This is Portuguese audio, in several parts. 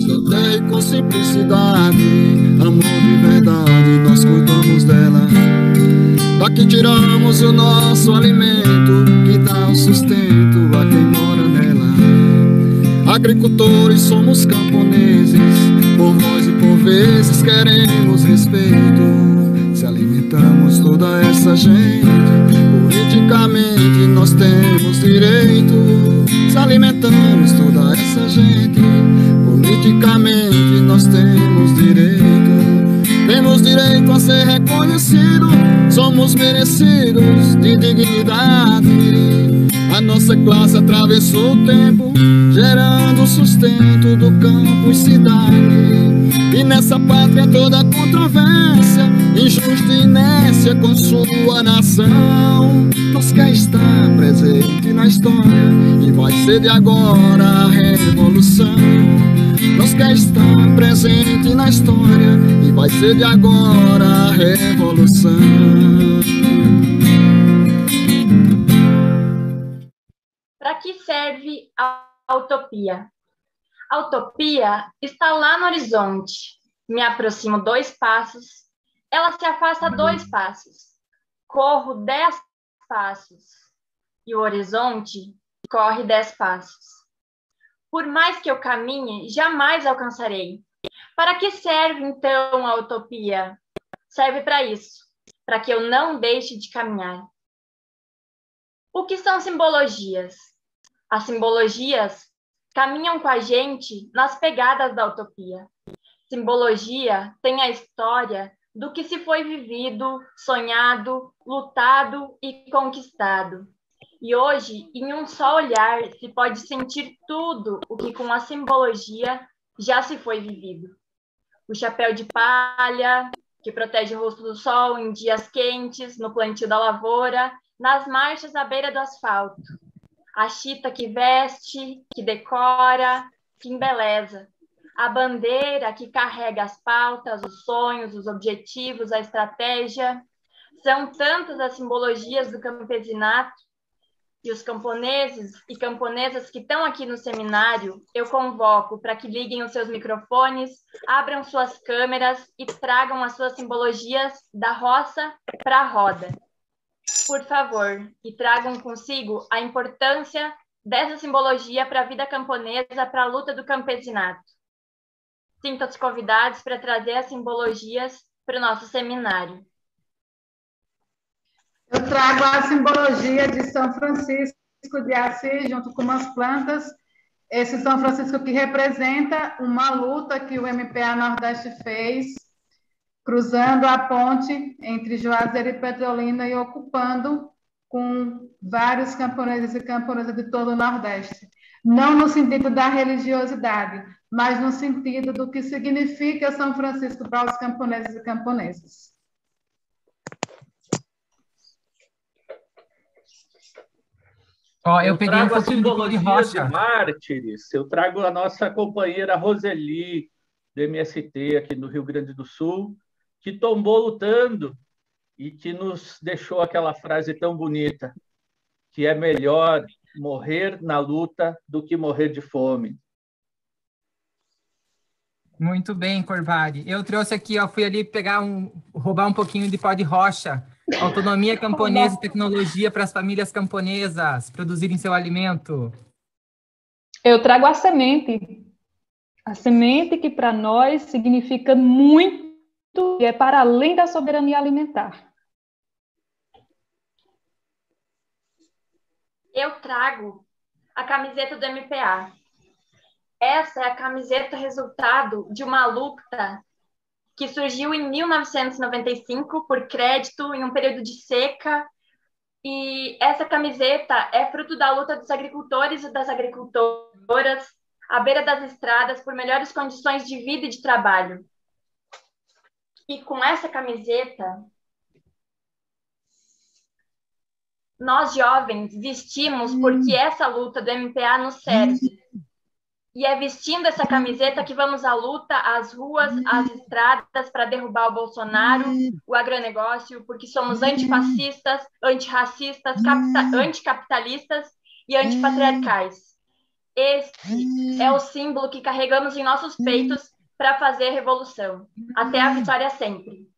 Sorteio com simplicidade, amor de verdade, nós cuidamos dela. Daqui tiramos o nosso alimento, que dá o sustento a quem mora nela. Agricultores somos camponeses, por voz e por vezes queremos respeito. Se alimentamos toda essa gente, politicamente nós temos direito. Se alimentamos toda essa gente, politicamente nós temos direito. Temos direito a ser reconhecido, somos merecidos de dignidade. A nossa classe atravessou o tempo, gerando sustento do campo e cidade. E nessa pátria toda controvérsia, injusta inércia com sua nação, nós quer estar presente na história, e vai ser de agora a revolução. Nós quer estar presente na história, e vai ser de agora a revolução. Para que serve a utopia? A utopia está lá no horizonte. Me aproximo 2 passos, ela se afasta 2 passos. Corro 10 passos e o horizonte corre 10 passos. Por mais que eu caminhe, jamais alcançarei. Para que serve, então, a utopia? Serve para isso, para que eu não deixe de caminhar. O que são simbologias? As simbologias caminham com a gente nas pegadas da utopia. Simbologia tem a história do que se foi vivido, sonhado, lutado e conquistado. E hoje, em um só olhar, se pode sentir tudo o que com a simbologia já se foi vivido. O chapéu de palha, que protege o rosto do sol em dias quentes, no plantio da lavoura, nas marchas à beira do asfalto. A chita que veste, que decora, que embeleza. A bandeira que carrega as pautas, os sonhos, os objetivos, a estratégia. São tantas as simbologias do campesinato. E os camponeses e camponesas que estão aqui no seminário, eu convoco para que liguem os seus microfones, abram suas câmeras e tragam as suas simbologias da roça para a roda. Por favor, e tragam consigo a importância dessa simbologia para a vida camponesa, para a luta do campesinato. Sintam-se convidados para trazer as simbologias para o nosso seminário. Eu trago a simbologia de São Francisco de Assis, junto com umas plantas. Esse São Francisco que representa uma luta que o MPA Nordeste fez, cruzando a ponte entre Juazeiro e Petrolina e ocupando com vários camponeses e camponesas de todo o Nordeste. Não no sentido da religiosidade, mas no sentido do que significa São Francisco para os camponeses e camponesas. Eu peguei trago um a pouquinho de simbologia rocha. de mártires, eu trago a nossa companheira Roseli, do MST, aqui no Rio Grande do Sul, que tombou lutando e que nos deixou aquela frase tão bonita, que é melhor morrer na luta do que morrer de fome. Muito bem, Corvari. Eu trouxe aqui, fui ali roubar um pouquinho de pó de rocha. Autonomia camponesa e tecnologia para as famílias camponesas produzirem seu alimento. Eu trago a semente que para nós significa muito e é para além da soberania alimentar. Eu trago a camiseta do MPA. Essa é a camiseta resultado de uma luta que surgiu em 1995 por crédito em um período de seca. E essa camiseta é fruto da luta dos agricultores e das agricultoras à beira das estradas por melhores condições de vida e de trabalho. E com essa camiseta, nós jovens vestimos porque essa luta do MPA nos serve. E é vestindo essa camiseta que vamos à luta, às ruas, às estradas, para derrubar o Bolsonaro, o agronegócio, porque somos antifascistas, antirracistas, anticapitalistas e antipatriarcais. Esse é o símbolo que carregamos em nossos peitos para fazer a revolução. Até a vitória sempre.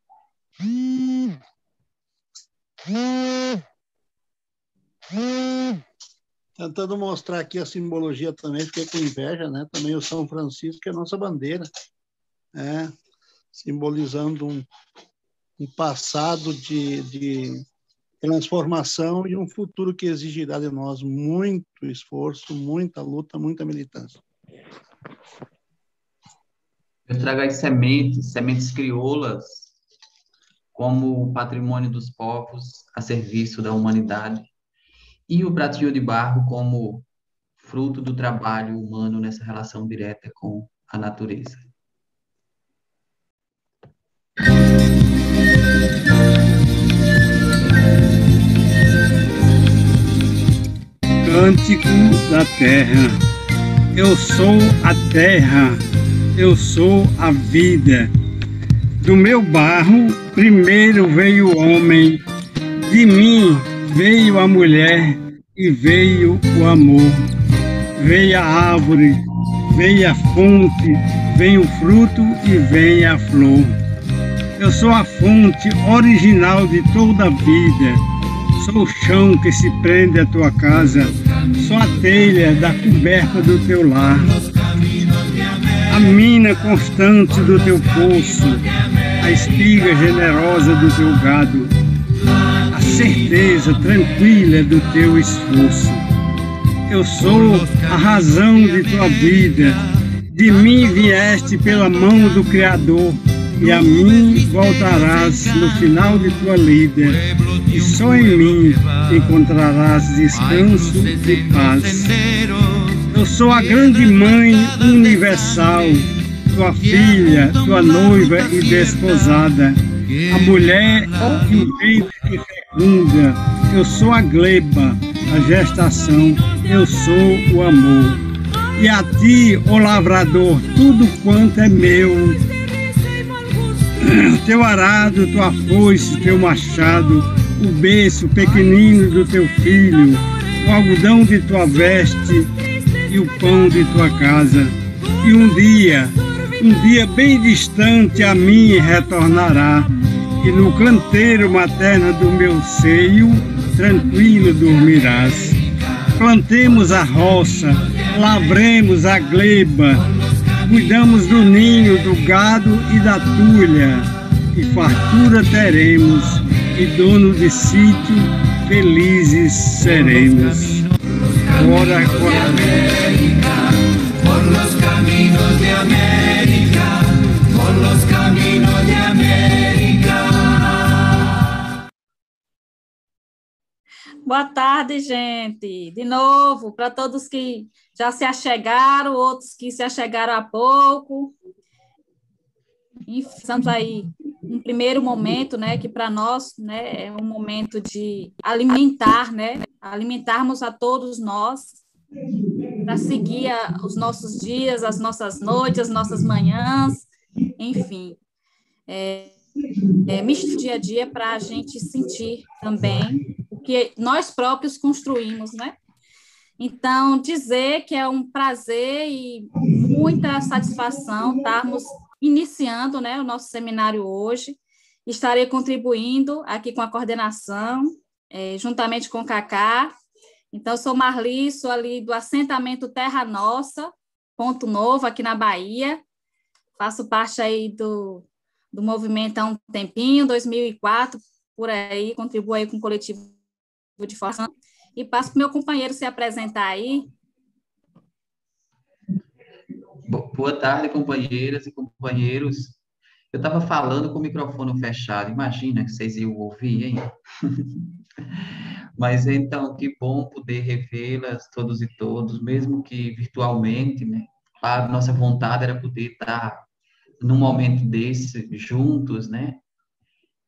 Tentando mostrar aqui a simbologia também, fiquei com inveja, né? Também o São Francisco, que é a nossa bandeira, né? Simbolizando um passado de transformação e um futuro que exigirá de nós muito esforço, muita luta, muita militância. Eu trago as sementes crioulas, como patrimônio dos povos a serviço da humanidade, e o pratinho de barro como fruto do trabalho humano nessa relação direta com a natureza. Cântico da Terra. Eu sou a terra, eu sou a vida. Do meu barro primeiro veio o homem, de mim veio a mulher e veio o amor. Veio a árvore, veio a fonte, vem o fruto e vem a flor. Eu sou a fonte original de toda a vida. Sou o chão que se prende à tua casa, sou a telha da coberta do teu lar, a mina constante do teu poço, a espiga generosa do teu gado, a certeza tranquila do teu esforço. Eu sou a razão de tua vida, de mim vieste pela mão do Criador, e a mim voltarás no final de tua lida, e só em mim encontrarás descanso e paz. Eu sou a grande mãe universal, tua filha, tua noiva e desposada, a mulher e o ventre que fecunda. Eu sou a gleba, a gestação, eu sou o amor. E a ti, ó lavrador, tudo quanto é meu, teu arado, tua foice, teu machado, o berço pequenino do teu filho, o algodão de tua veste e o pão de tua casa. E um dia bem distante a mim retornará, e no canteiro materno do meu seio, tranquilo dormirás. Plantemos a roça, lavremos a gleba, cuidamos do ninho, do gado e da tulha, e fartura teremos, e dono de sítio, felizes seremos. Ora, por los caminos de América, por los caminos de América. Boa tarde, gente. De novo, para todos que já se achegaram, outros que se achegaram há pouco. Estamos aí um primeiro momento, né, que para nós, né, é um momento de alimentar, né, alimentarmos a todos nós, para seguir os nossos dias, as nossas noites, as nossas manhãs, enfim. Misto dia a dia para a gente sentir também o que nós próprios construímos, né? Então, dizer que é um prazer e muita satisfação estarmos iniciando, né, o nosso seminário hoje. Estarei contribuindo aqui com a coordenação, juntamente com o Cacá. Então, eu sou Marli, sou ali do assentamento Terra Nossa, Ponto Novo, aqui na Bahia. Faço parte aí do movimento há um tempinho, 2004, por aí, contribuo aí com o coletivo de formação. E passo para o meu companheiro se apresentar aí. Boa tarde, companheiras e companheiros. Eu estava falando com o microfone fechado, imagina que vocês iam ouvir, hein? Mas então, que bom poder revê-las, todos e todos, mesmo que virtualmente, né? A nossa vontade era poder estar num momento desse, juntos, né?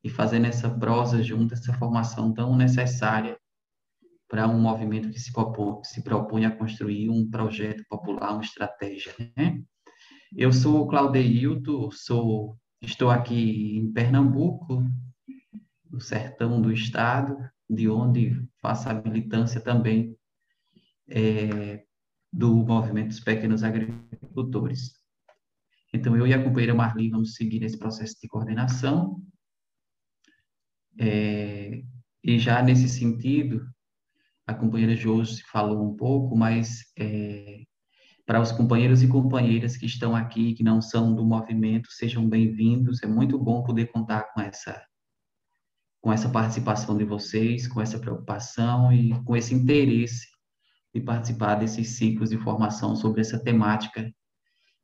E fazendo essa prosa junto, essa formação tão necessária para um movimento que se propõe a construir um projeto popular, uma estratégia, né? Eu sou Claudeilton, estou aqui em Pernambuco, no sertão do estado, de onde faço a militância também do movimento dos pequenos agricultores. Então, eu e a companheira Marli vamos seguir nesse processo de coordenação. E já nesse sentido, a companheira Josi falou um pouco, mas para os companheiros e companheiras que estão aqui, que não são do movimento, sejam bem-vindos. É muito bom poder contar com essa participação de vocês, com essa preocupação e com esse interesse de participar desses ciclos de formação sobre essa temática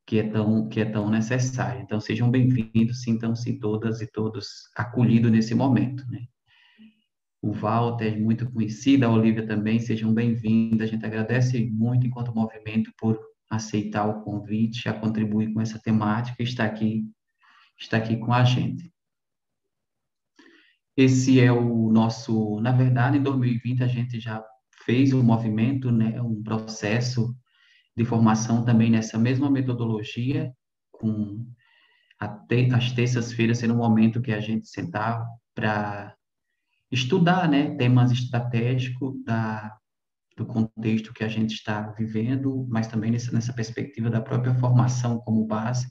que é tão necessária. Então, sejam bem-vindos, sintam-se todas e todos acolhidos nesse momento, né? O Walter, muito conhecido, a Olivia também, sejam bem-vindos. A gente agradece muito, enquanto movimento, por aceitar o convite, a contribuir com essa temática e está aqui com a gente. Esse é o nosso... Na verdade, em 2020, a gente já fez um movimento, né, um processo de formação também nessa mesma metodologia, com as terças-feiras sendo um momento que a gente sentava para estudar, né, temas estratégicos do contexto que a gente está vivendo, mas também nessa perspectiva da própria formação como base.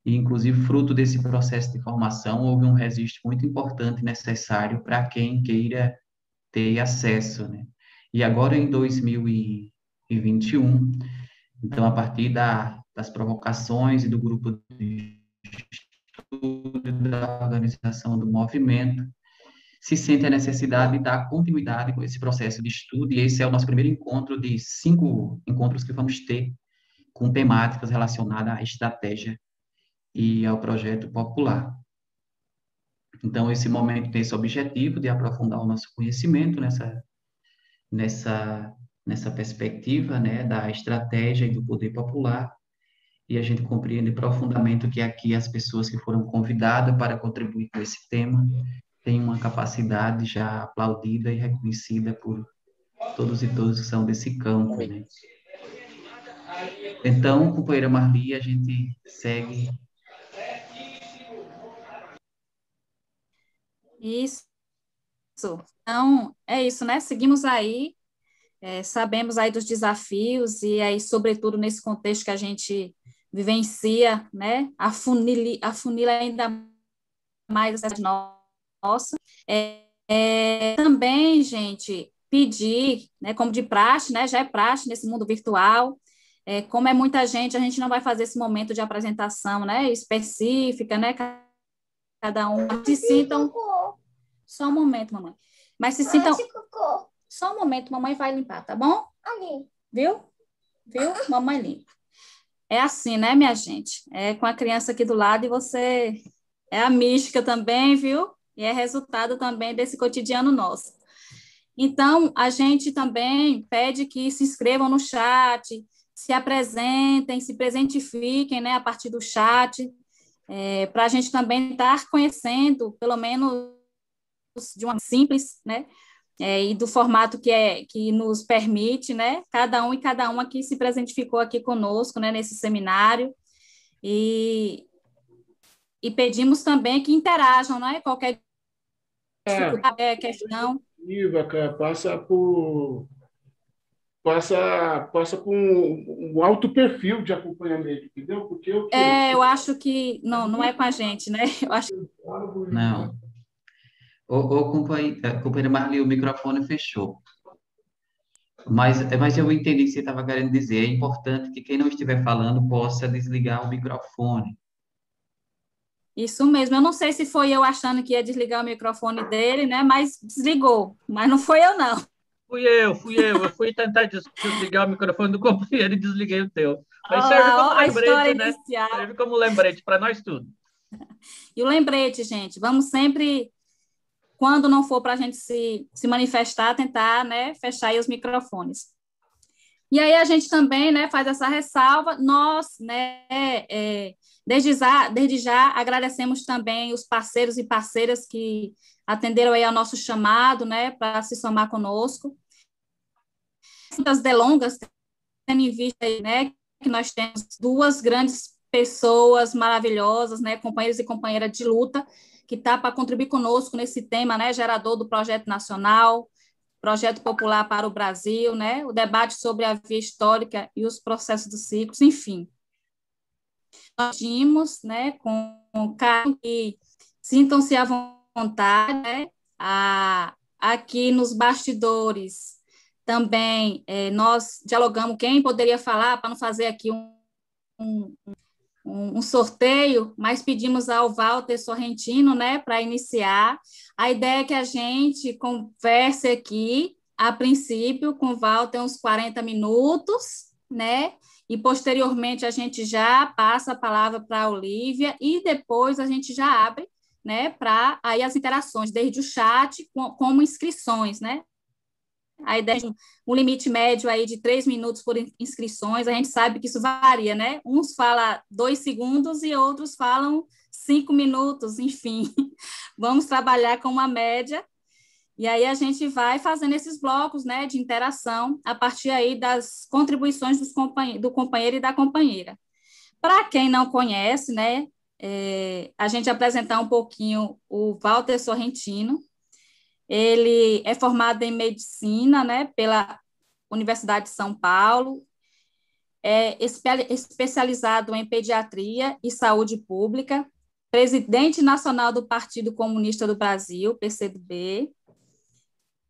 E, inclusive, fruto desse processo de formação, houve um registro muito importante e necessário para quem queira ter acesso, né? E agora, em 2021, então, a partir das provocações e do grupo de estudo da organização do movimento, se sente a necessidade de dar continuidade com esse processo de estudo, e esse é o nosso primeiro encontro de 5 encontros que vamos ter com temáticas relacionadas à estratégia e ao projeto popular. Então, esse momento tem esse objetivo de aprofundar o nosso conhecimento nessa perspectiva, né, da estratégia e do poder popular, e a gente compreende profundamente que aqui as pessoas que foram convidadas para contribuir com esse tema têm uma capacidade já aplaudida e reconhecida por todos e todas que são desse campo, né? Então, companheira Marli, a gente segue. Isso. Então, é isso, né? Seguimos aí, sabemos aí dos desafios e aí, sobretudo, nesse contexto que a gente vivencia, né? Afunila ainda mais essa nossa. Também, gente, pedir, né, como de praxe, né? Já é praxe nesse mundo virtual. Como é muita gente, a gente não vai fazer esse momento de apresentação, né? Específica, né? Cada um se sintam... Só um momento, mamãe. Mas se sintam... Só um momento, mamãe vai limpar, tá bom? Ali. Viu? Mamãe limpa. É assim, né, minha gente? É com a criança aqui do lado e você... É a mística também, viu? E é resultado também desse cotidiano nosso. Então, a gente também pede que se inscrevam no chat, se apresentem, se presentifiquem, né, a partir do chat, para a gente também estar conhecendo, pelo menos de uma simples, né, e do formato que nos permite, né, cada um aqui se presentificou aqui conosco, né, nesse seminário, e pedimos também que interajam, né, qualquer questão. Passa por um alto perfil de acompanhamento, entendeu? Porque eu acho que não é com a gente, né? Eu acho. Não. Companheira Marli, o microfone fechou. Mas eu entendi o que você estava querendo dizer. É importante que quem não estiver falando possa desligar o microfone. Isso mesmo. Eu não sei se foi eu achando que ia desligar o microfone dele, né? Mas desligou. Mas não foi eu, não. Fui eu. Eu fui tentar desligar o microfone do companheiro e desliguei o teu. Mas serve como lembrete, né? Inicial. Serve como lembrete para nós tudo. E o lembrete, gente, vamos sempre, quando não for para a gente se manifestar, tentar, né, fechar aí os microfones. E aí a gente também, né, faz essa ressalva. Nós, né, desde já agradecemos também os parceiros e parceiras que atenderam aí ao nosso chamado, né, para se somar conosco. Muitas delongas, tendo em vista aí, né, que nós temos 2 grandes pessoas maravilhosas, né, companheiros e companheiras de luta, que está para contribuir conosco nesse tema, né, gerador do projeto nacional, Projeto Popular para o Brasil, né? O debate sobre a via histórica e os processos dos ciclos, enfim. Nós tínhamos, né, com cargo que sintam-se à vontade, né? Aqui nos bastidores também nós dialogamos quem poderia falar para não fazer aqui um sorteio, mas pedimos ao Walter Sorrentino, né, para iniciar. A ideia é que a gente converse aqui, a princípio, com o Walter, uns 40 minutos, né, e posteriormente a gente já passa a palavra para a Olívia e depois a gente já abre, né, para aí as interações, desde o chat como inscrições, né? A ideia é um limite médio aí de 3 minutos por inscrições, a gente sabe que isso varia, né? Uns falam 2 segundos e outros falam 5 minutos, enfim. Vamos trabalhar com uma média, e aí a gente vai fazendo esses blocos, né, de interação, a partir aí das contribuições do companheiro e da companheira. Para quem não conhece, né, a gente apresentar um pouquinho o Walter Sorrentino. Ele é formado em medicina, né, pela Universidade de São Paulo, é especializado em pediatria e saúde pública, presidente nacional do Partido Comunista do Brasil, PCdoB,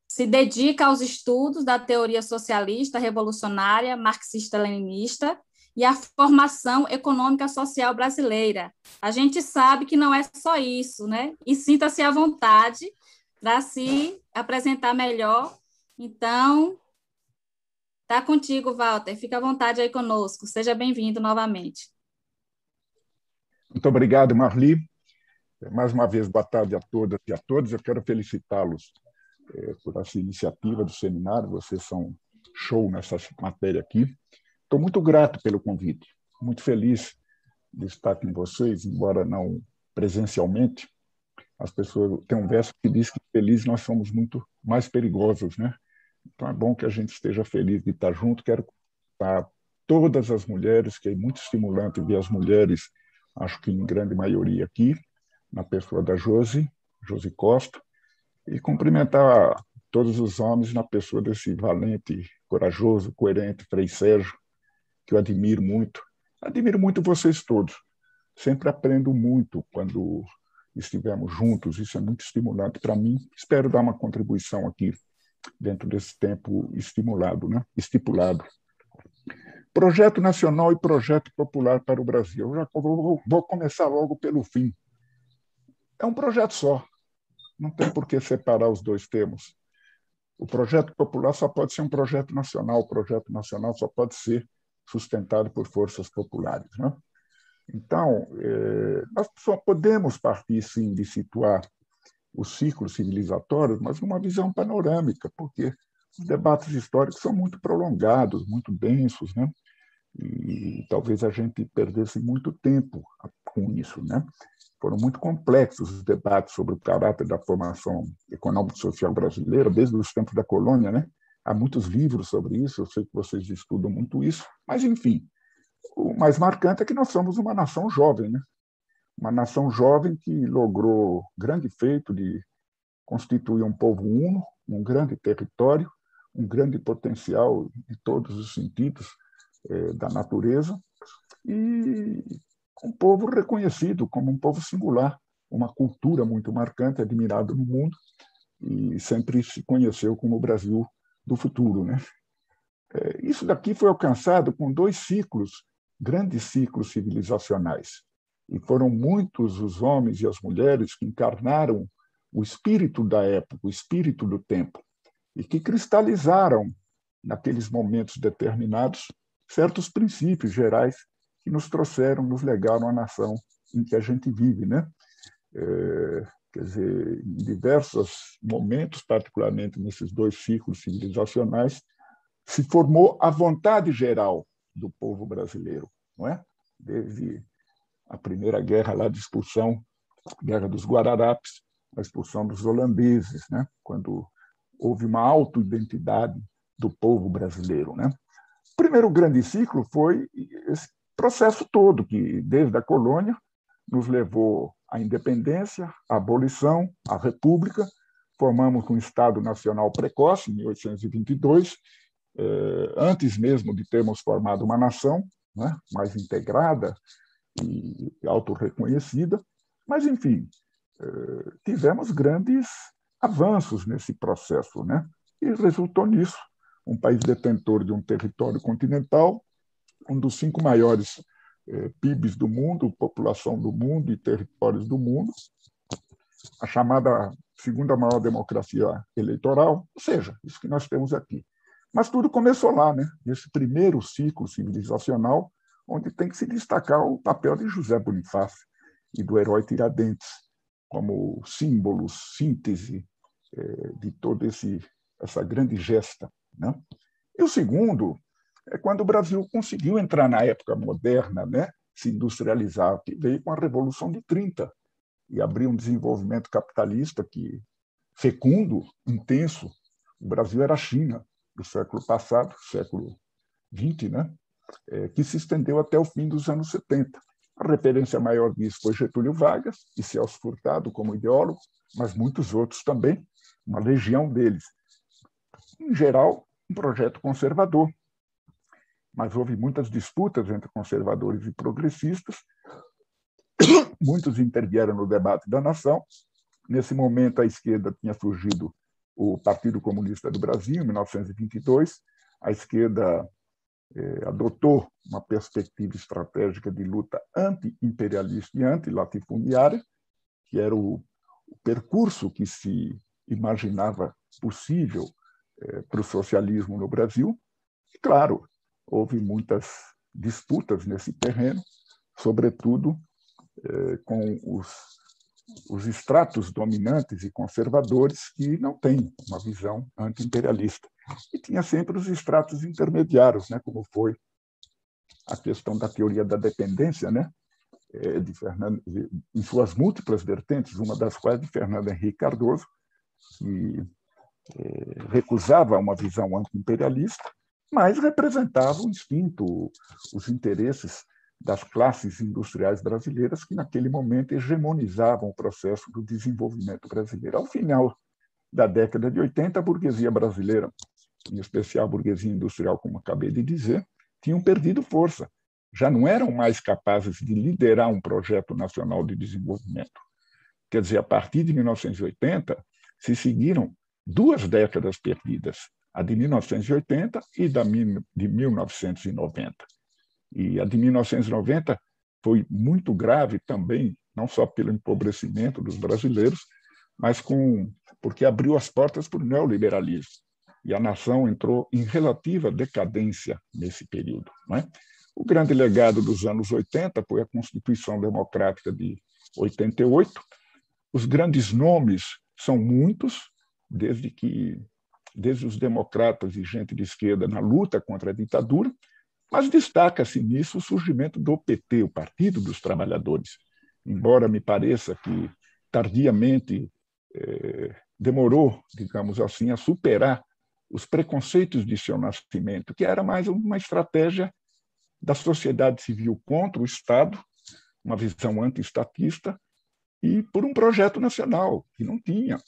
se dedica aos estudos da teoria socialista, revolucionária, marxista-leninista e à formação econômica social brasileira. A gente sabe que não é só isso, né? E sinta-se à vontade para se apresentar melhor. Então, está contigo, Walter. Fica à vontade aí conosco. Seja bem-vindo novamente. Muito obrigado, Marli. Mais uma vez, boa tarde a todas e a todos. Eu quero felicitá-los por essa iniciativa do seminário. Vocês são show nessa matéria aqui. Estou muito grato pelo convite. Muito feliz de estar com vocês, embora não presencialmente. As pessoas têm um verso que diz que felizes nós somos muito mais perigosos, né? Então é bom que a gente esteja feliz de estar junto. Quero para todas as mulheres, que é muito estimulante ver as mulheres, acho que em grande maioria aqui, na pessoa da Josi Costa, e cumprimentar todos os homens na pessoa desse valente, corajoso, coerente Frei Sérgio, que eu admiro muito. Admiro muito vocês todos. Sempre aprendo muito quando estivemos juntos, isso é muito estimulante para mim. Espero dar uma contribuição aqui dentro desse tempo estimulado, né? Estipulado. Projeto nacional e projeto popular para o Brasil. Eu já vou começar logo pelo fim. É um projeto só, não tem por que separar os dois termos. O projeto popular só pode ser um projeto nacional, o projeto nacional só pode ser sustentado por forças populares, né? Então, nós só podemos partir, sim, de situar os ciclos civilizatórios, mas numa visão panorâmica, porque os debates históricos são muito prolongados, muito densos, né? E talvez a gente perdesse muito tempo com isso, né? Foram muito complexos os debates sobre o caráter da formação econômico-social brasileira, desde os tempos da colônia, né? Há muitos livros sobre isso, eu sei que vocês estudam muito isso, mas, enfim, o mais marcante é que nós somos uma nação jovem, né? Uma nação jovem que logrou grande feito de constituir um povo uno, um grande território, um grande potencial em todos os sentidos da natureza, e um povo reconhecido como um povo singular, uma cultura muito marcante, admirada no mundo, e sempre se conheceu como o Brasil do futuro, né? Isso daqui foi alcançado com 2 ciclos, grandes ciclos civilizacionais. E foram muitos os homens e as mulheres que encarnaram o espírito da época, o espírito do tempo, e que cristalizaram, naqueles momentos determinados, certos princípios gerais que nos trouxeram, nos legaram a nação em que a gente vive, né? Quer dizer, em diversos momentos, particularmente nesses 2 ciclos civilizacionais, se formou a vontade geral do povo brasileiro, não é? Desde a primeira guerra lá de expulsão, a Guerra dos Guararapes, a expulsão dos holandeses, né? Quando houve uma autoidentidade do povo brasileiro, né? O primeiro grande ciclo foi esse processo todo que, desde a colônia, nos levou à independência, à abolição, à república, formamos um Estado Nacional precoce, em 1822, antes mesmo de termos formado uma nação, né, mais integrada e autorreconhecida, mas, enfim, tivemos grandes avanços nesse processo, né, e resultou nisso um país detentor de um território continental, um dos 5 maiores PIBs do mundo, população do mundo e territórios do mundo, a chamada segunda maior democracia eleitoral, ou seja, isso que nós temos aqui. Mas tudo começou lá, né? Esse primeiro ciclo civilizacional, onde tem que se destacar o papel de José Bonifácio e do herói Tiradentes, como símbolos, síntese de toda essa grande gesta, né? E o segundo é quando o Brasil conseguiu entrar na época moderna, né? Se industrializar, que veio com a Revolução de 30, e abrir um desenvolvimento capitalista que fecundo, intenso. O Brasil era a China do século passado, século XX, né? Que se estendeu até o fim dos anos 70. A referência maior disso foi Getúlio Vargas e Celso Furtado como ideólogo, mas muitos outros também, uma legião deles. Em geral, um projeto conservador, mas houve muitas disputas entre conservadores e progressistas. Muitos intervieram no debate da nação. Nesse momento, à esquerda tinha surgido o Partido Comunista do Brasil, em 1922. A esquerda adotou uma perspectiva estratégica de luta anti-imperialista e anti-latifundiária, que era o percurso que se imaginava possível para o socialismo no Brasil. E, claro, houve muitas disputas nesse terreno, sobretudo com os estratos dominantes e conservadores que não têm uma visão anti-imperialista. E tinha sempre os estratos intermediários, né, como foi a questão da teoria da dependência, né, em suas múltiplas vertentes, uma das quais de Fernando Henrique Cardoso, que recusava uma visão anti-imperialista, mas representava o instinto, os interesses das classes industriais brasileiras que, naquele momento, hegemonizavam o processo do desenvolvimento brasileiro. Ao final da década de 80, a burguesia brasileira, em especial a burguesia industrial, como acabei de dizer, tinham perdido força. Já não eram mais capazes de liderar um projeto nacional de desenvolvimento. Quer dizer, a partir de 1980, se seguiram 2 décadas perdidas, a de 1980 e de 1990. E a de 1990 foi muito grave também, não só pelo empobrecimento dos brasileiros, mas porque abriu as portas para o neoliberalismo. E a nação entrou em relativa decadência nesse período, não é? O grande legado dos anos 80 foi a Constituição Democrática de 88. Os grandes nomes são muitos, desde os democratas e gente de esquerda na luta contra a ditadura, mas destaca-se nisso o surgimento do PT, o Partido dos Trabalhadores. Embora me pareça que tardiamente demorou, digamos assim, a superar os preconceitos de seu nascimento, que era mais uma estratégia da sociedade civil contra o Estado, uma visão anti-estatista, e por um projeto nacional, que não tinha,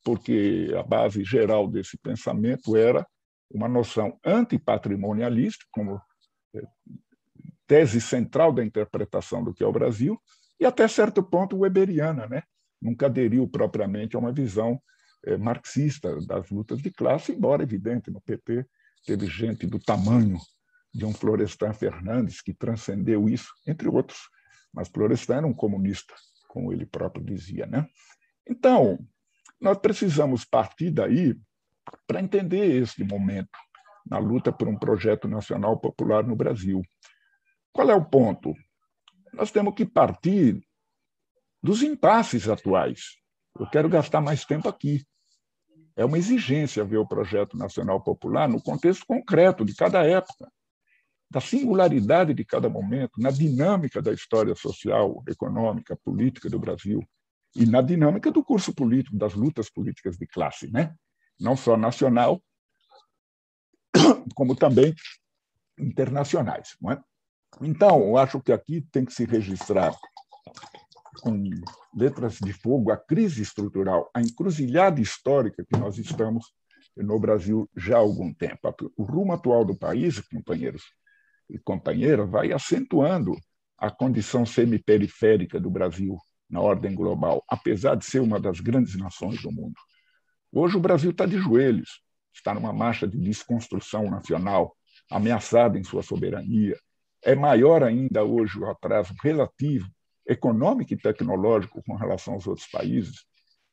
porque a base geral desse pensamento era uma noção antipatrimonialista, como tese central da interpretação do que é o Brasil, e até certo ponto weberiana, né? Nunca aderiu propriamente a uma visão marxista das lutas de classe, embora, evidente, no PT teve gente do tamanho de um Florestan Fernandes, que transcendeu isso, entre outros, mas Florestan era um comunista, como ele próprio dizia, né? Então, nós precisamos partir daí para entender este momento na luta por um projeto nacional popular no Brasil. Qual é o ponto? Nós temos que partir dos impasses atuais. Eu quero gastar mais tempo aqui. É uma exigência ver o projeto nacional popular no contexto concreto de cada época, da singularidade de cada momento, na dinâmica da história social, econômica, política do Brasil e na dinâmica do curso político, das lutas políticas de classe, né? Não só nacional, como também internacionais, não é? Então, eu acho que aqui tem que se registrar com letras de fogo a crise estrutural, a encruzilhada histórica que nós estamos no Brasil já há algum tempo. O rumo atual do país, companheiros e companheiras, vai acentuando a condição semiperiférica do Brasil na ordem global, apesar de ser uma das grandes nações do mundo. Hoje o Brasil está de joelhos, está numa marcha de desconstrução nacional, ameaçado em sua soberania. É maior ainda hoje o atraso relativo, econômico e tecnológico com relação aos outros países.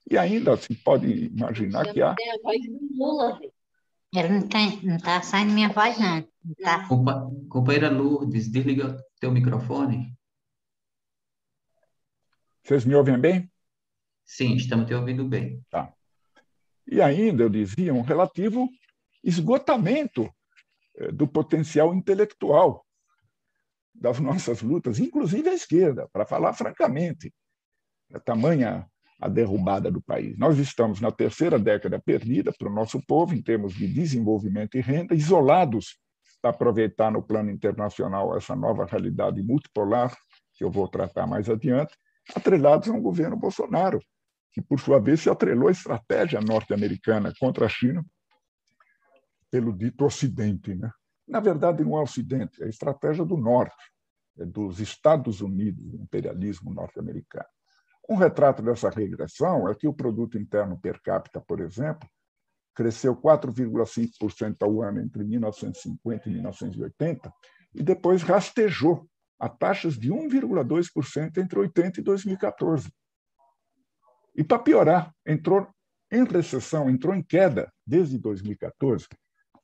E ainda se pode imaginar que há... Ele não está saindo minha voz, não. Tá. Companheira Lourdes, desliga o teu microfone. Vocês me ouvem bem? Sim, estamos te ouvindo bem. Tá. E ainda, eu dizia, um relativo esgotamento do potencial intelectual das nossas lutas, inclusive a esquerda, para falar francamente. É tamanha a derrubada do país. Nós estamos na terceira década perdida para o nosso povo, em termos de desenvolvimento e renda, isolados para aproveitar no plano internacional essa nova realidade multipolar, que eu vou tratar mais adiante, atrelados a um governo Bolsonaro, que, por sua vez, se atrelou à estratégia norte-americana contra a China pelo dito Ocidente, né? Na verdade, não é o Ocidente, é a estratégia do Norte, dos Estados Unidos, do imperialismo norte-americano. Um retrato dessa regressão é que o produto interno per capita, por exemplo, cresceu 4,5% ao ano entre 1950 e 1980 e depois rastejou a taxas de 1,2% entre 80 e 2014. E, para piorar, entrou em recessão, entrou em queda desde 2014.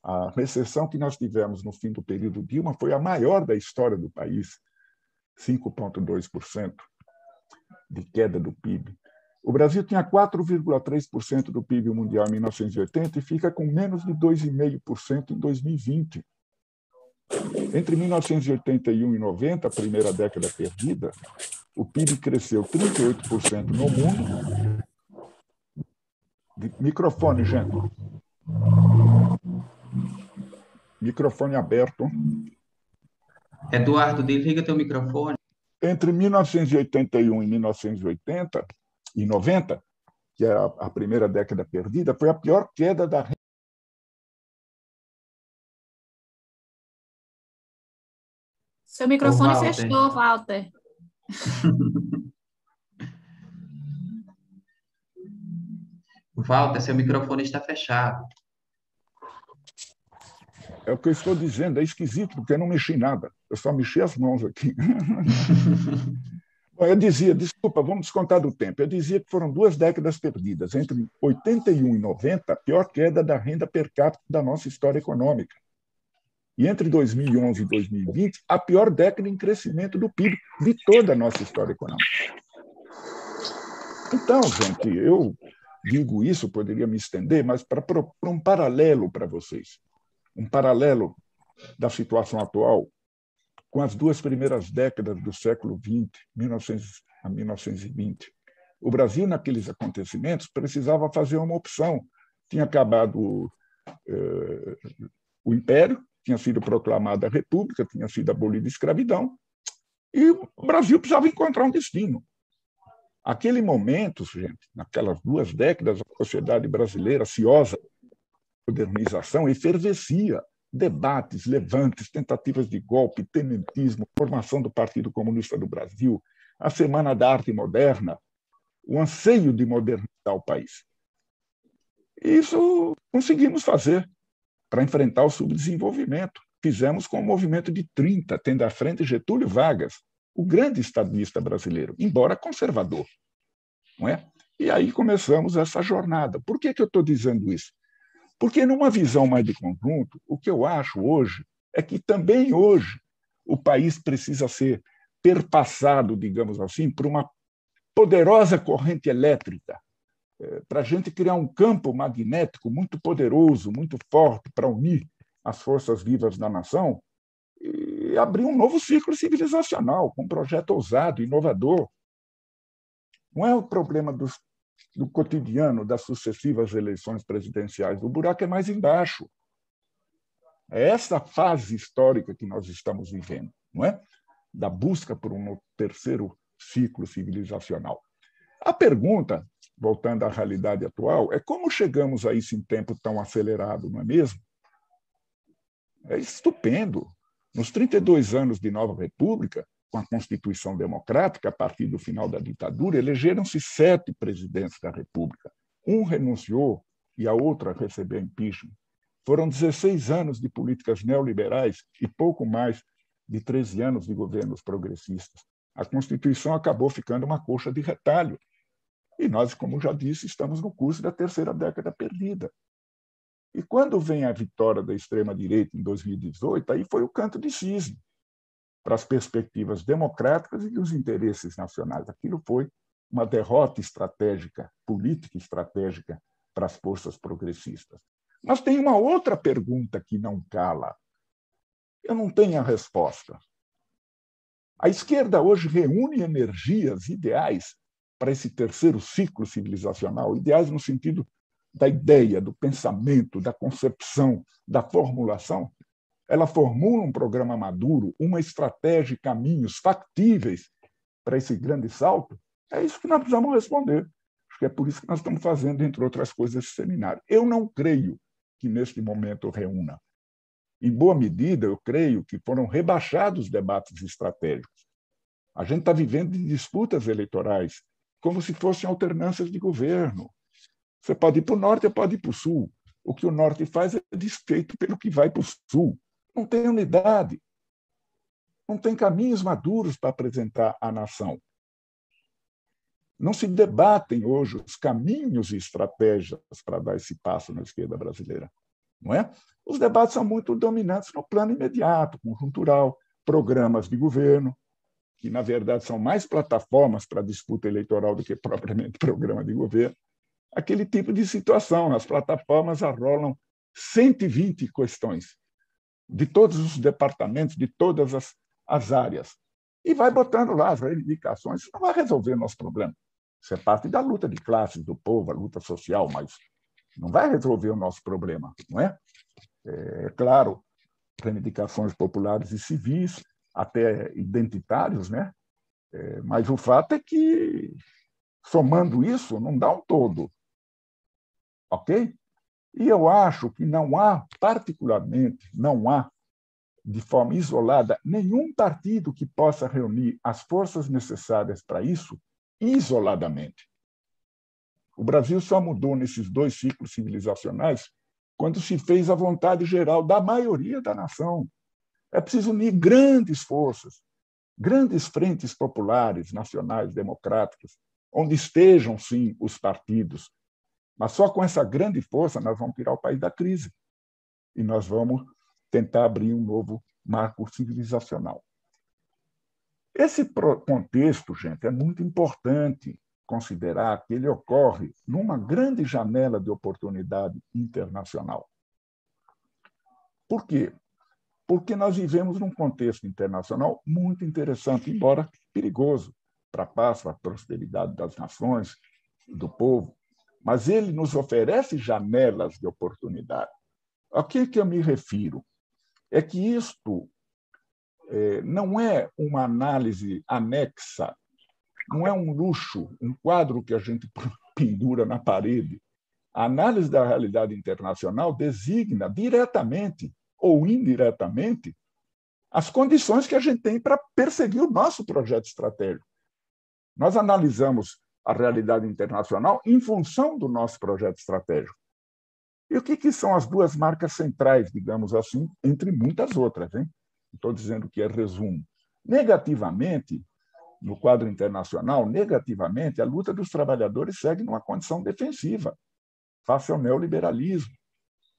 A recessão que nós tivemos no fim do período Dilma foi a maior da história do país, 5,2% de queda do PIB. O Brasil tinha 4,3% do PIB mundial em 1980 e fica com menos de 2,5% em 2020. Entre 1981 e 90, a primeira década perdida, o PIB cresceu 38% no mundo. Microfone, gente. Microfone aberto. Eduardo, desliga teu microfone. Entre 1981 e 1980 e 90, que é a primeira década perdida, foi a pior queda da renda. Seu microfone fechou, Walter. Walter, seu microfone está fechado. É o que eu estou dizendo, é esquisito, porque eu não mexi nada. Eu só mexi as mãos aqui. Bom, eu dizia, desculpa, vamos descontar do tempo. Eu dizia que foram 2 décadas perdidas. Entre 81 e 90, a pior queda da renda per capita da nossa história econômica. E entre 2011 e 2020, a pior década em crescimento do PIB de toda a nossa história econômica. Então, gente, eu digo isso, poderia me estender, mas para um paralelo para vocês. Um paralelo da situação atual com as 2 primeiras décadas do século XX, 1900 a 1920. O Brasil, naqueles acontecimentos, precisava fazer uma opção. Tinha acabado o Império, tinha sido proclamada a República, tinha sido abolida a escravidão, e o Brasil precisava encontrar um destino. Aquele momento, gente, naquelas 2 décadas, a sociedade brasileira, ansiosa modernização, efervescia. Debates, levantes, tentativas de golpe, tenentismo, formação do Partido Comunista do Brasil, a Semana da Arte Moderna, o anseio de modernizar o país. Isso conseguimos fazer para enfrentar o subdesenvolvimento. Fizemos com o movimento de 30, tendo à frente Getúlio Vargas, o grande estadista brasileiro, embora conservador. Não é? E aí começamos essa jornada. Por que eu estou dizendo isso? Porque, numa visão mais de conjunto, o que eu acho hoje é que também hoje o país precisa ser perpassado, digamos assim, por uma poderosa corrente elétrica, para a gente criar um campo magnético muito poderoso, muito forte, para unir as forças vivas da nação e abrir um novo ciclo civilizacional, com um projeto ousado, inovador. Não é o problema do cotidiano das sucessivas eleições presidenciais. O buraco é mais embaixo. É essa fase histórica que nós estamos vivendo, não é? Da busca por um terceiro ciclo civilizacional. A pergunta, voltando à realidade atual, é como chegamos a isso em tempo tão acelerado, não é mesmo? É estupendo. Nos 32 anos de nova república, com a Constituição Democrática, a partir do final da ditadura, elegeram-se 7 presidentes da República. Um renunciou e a outra recebeu impeachment. Foram 16 anos de políticas neoliberais e pouco mais de 13 anos de governos progressistas. A Constituição acabou ficando uma coxa de retalho. E nós, como já disse, estamos no curso da terceira década perdida. E quando vem a vitória da extrema-direita em 2018, aí foi o canto de cisne para as perspectivas democráticas e os interesses nacionais. Aquilo foi uma derrota estratégica, política estratégica para as forças progressistas. Mas tem uma outra pergunta que não cala. Eu não tenho a resposta. A esquerda hoje reúne energias ideais para esse terceiro ciclo civilizacional, ideais no sentido da ideia, do pensamento, da concepção, da formulação. Ela formula um programa maduro, uma estratégia e caminhos factíveis para esse grande salto? É isso que nós precisamos responder. Acho que é por isso que nós estamos fazendo, entre outras coisas, esse seminário. Eu não creio que, neste momento, reúna. Em boa medida, eu creio que foram rebaixados os debates estratégicos. A gente está vivendo de disputas eleitorais, como se fossem alternâncias de governo. Você pode ir para o norte ou pode ir para o sul. O que o norte faz é desfeito pelo que vai para o sul. Não tem unidade. Não tem caminhos maduros para apresentar à nação. Não se debatem hoje os caminhos e estratégias para dar esse passo na esquerda brasileira. Não é? Os debates são muito dominantes no plano imediato, conjuntural, programas de governo, que, na verdade, são mais plataformas para a disputa eleitoral do que propriamente programa de governo. Aquele tipo de situação. Nas plataformas arrolam 120 questões de todos os departamentos, de todas as áreas. E vai botando lá as reivindicações. Isso não vai resolver o nosso problema. Isso é parte da luta de classes do povo, a luta social, mas não vai resolver o nosso problema, não é? É claro, reivindicações populares e civis, até identitários, né? Mas o fato é que, somando isso, não dá um todo. Ok? E eu acho que não há, particularmente, não há, de forma isolada, nenhum partido que possa reunir as forças necessárias para isso isoladamente. O Brasil só mudou nesses 2 ciclos civilizacionais quando se fez a vontade geral da maioria da nação. É preciso unir grandes forças, grandes frentes populares, nacionais, democráticas, onde estejam, sim, os partidos. Mas só com essa grande força nós vamos tirar o país da crise. E nós vamos tentar abrir um novo marco civilizacional. Esse contexto, gente, é muito importante considerar que ele ocorre numa grande janela de oportunidade internacional. Por quê? Porque nós vivemos num contexto internacional muito interessante, embora perigoso para a paz, para a prosperidade das nações, do povo, mas ele nos oferece janelas de oportunidade. A que eu me refiro? É que isto não é uma análise anexa, não é um luxo, um quadro que a gente pendura na parede. A análise da realidade internacional designa diretamente ou indiretamente as condições que a gente tem para perseguir o nosso projeto estratégico. Nós analisamos a realidade internacional em função do nosso projeto estratégico. E o que são as 2 marcas centrais, digamos assim, entre muitas outras, hein? Estou dizendo que é resumo. Negativamente, no quadro internacional, negativamente, a luta dos trabalhadores segue numa condição defensiva, face ao neoliberalismo.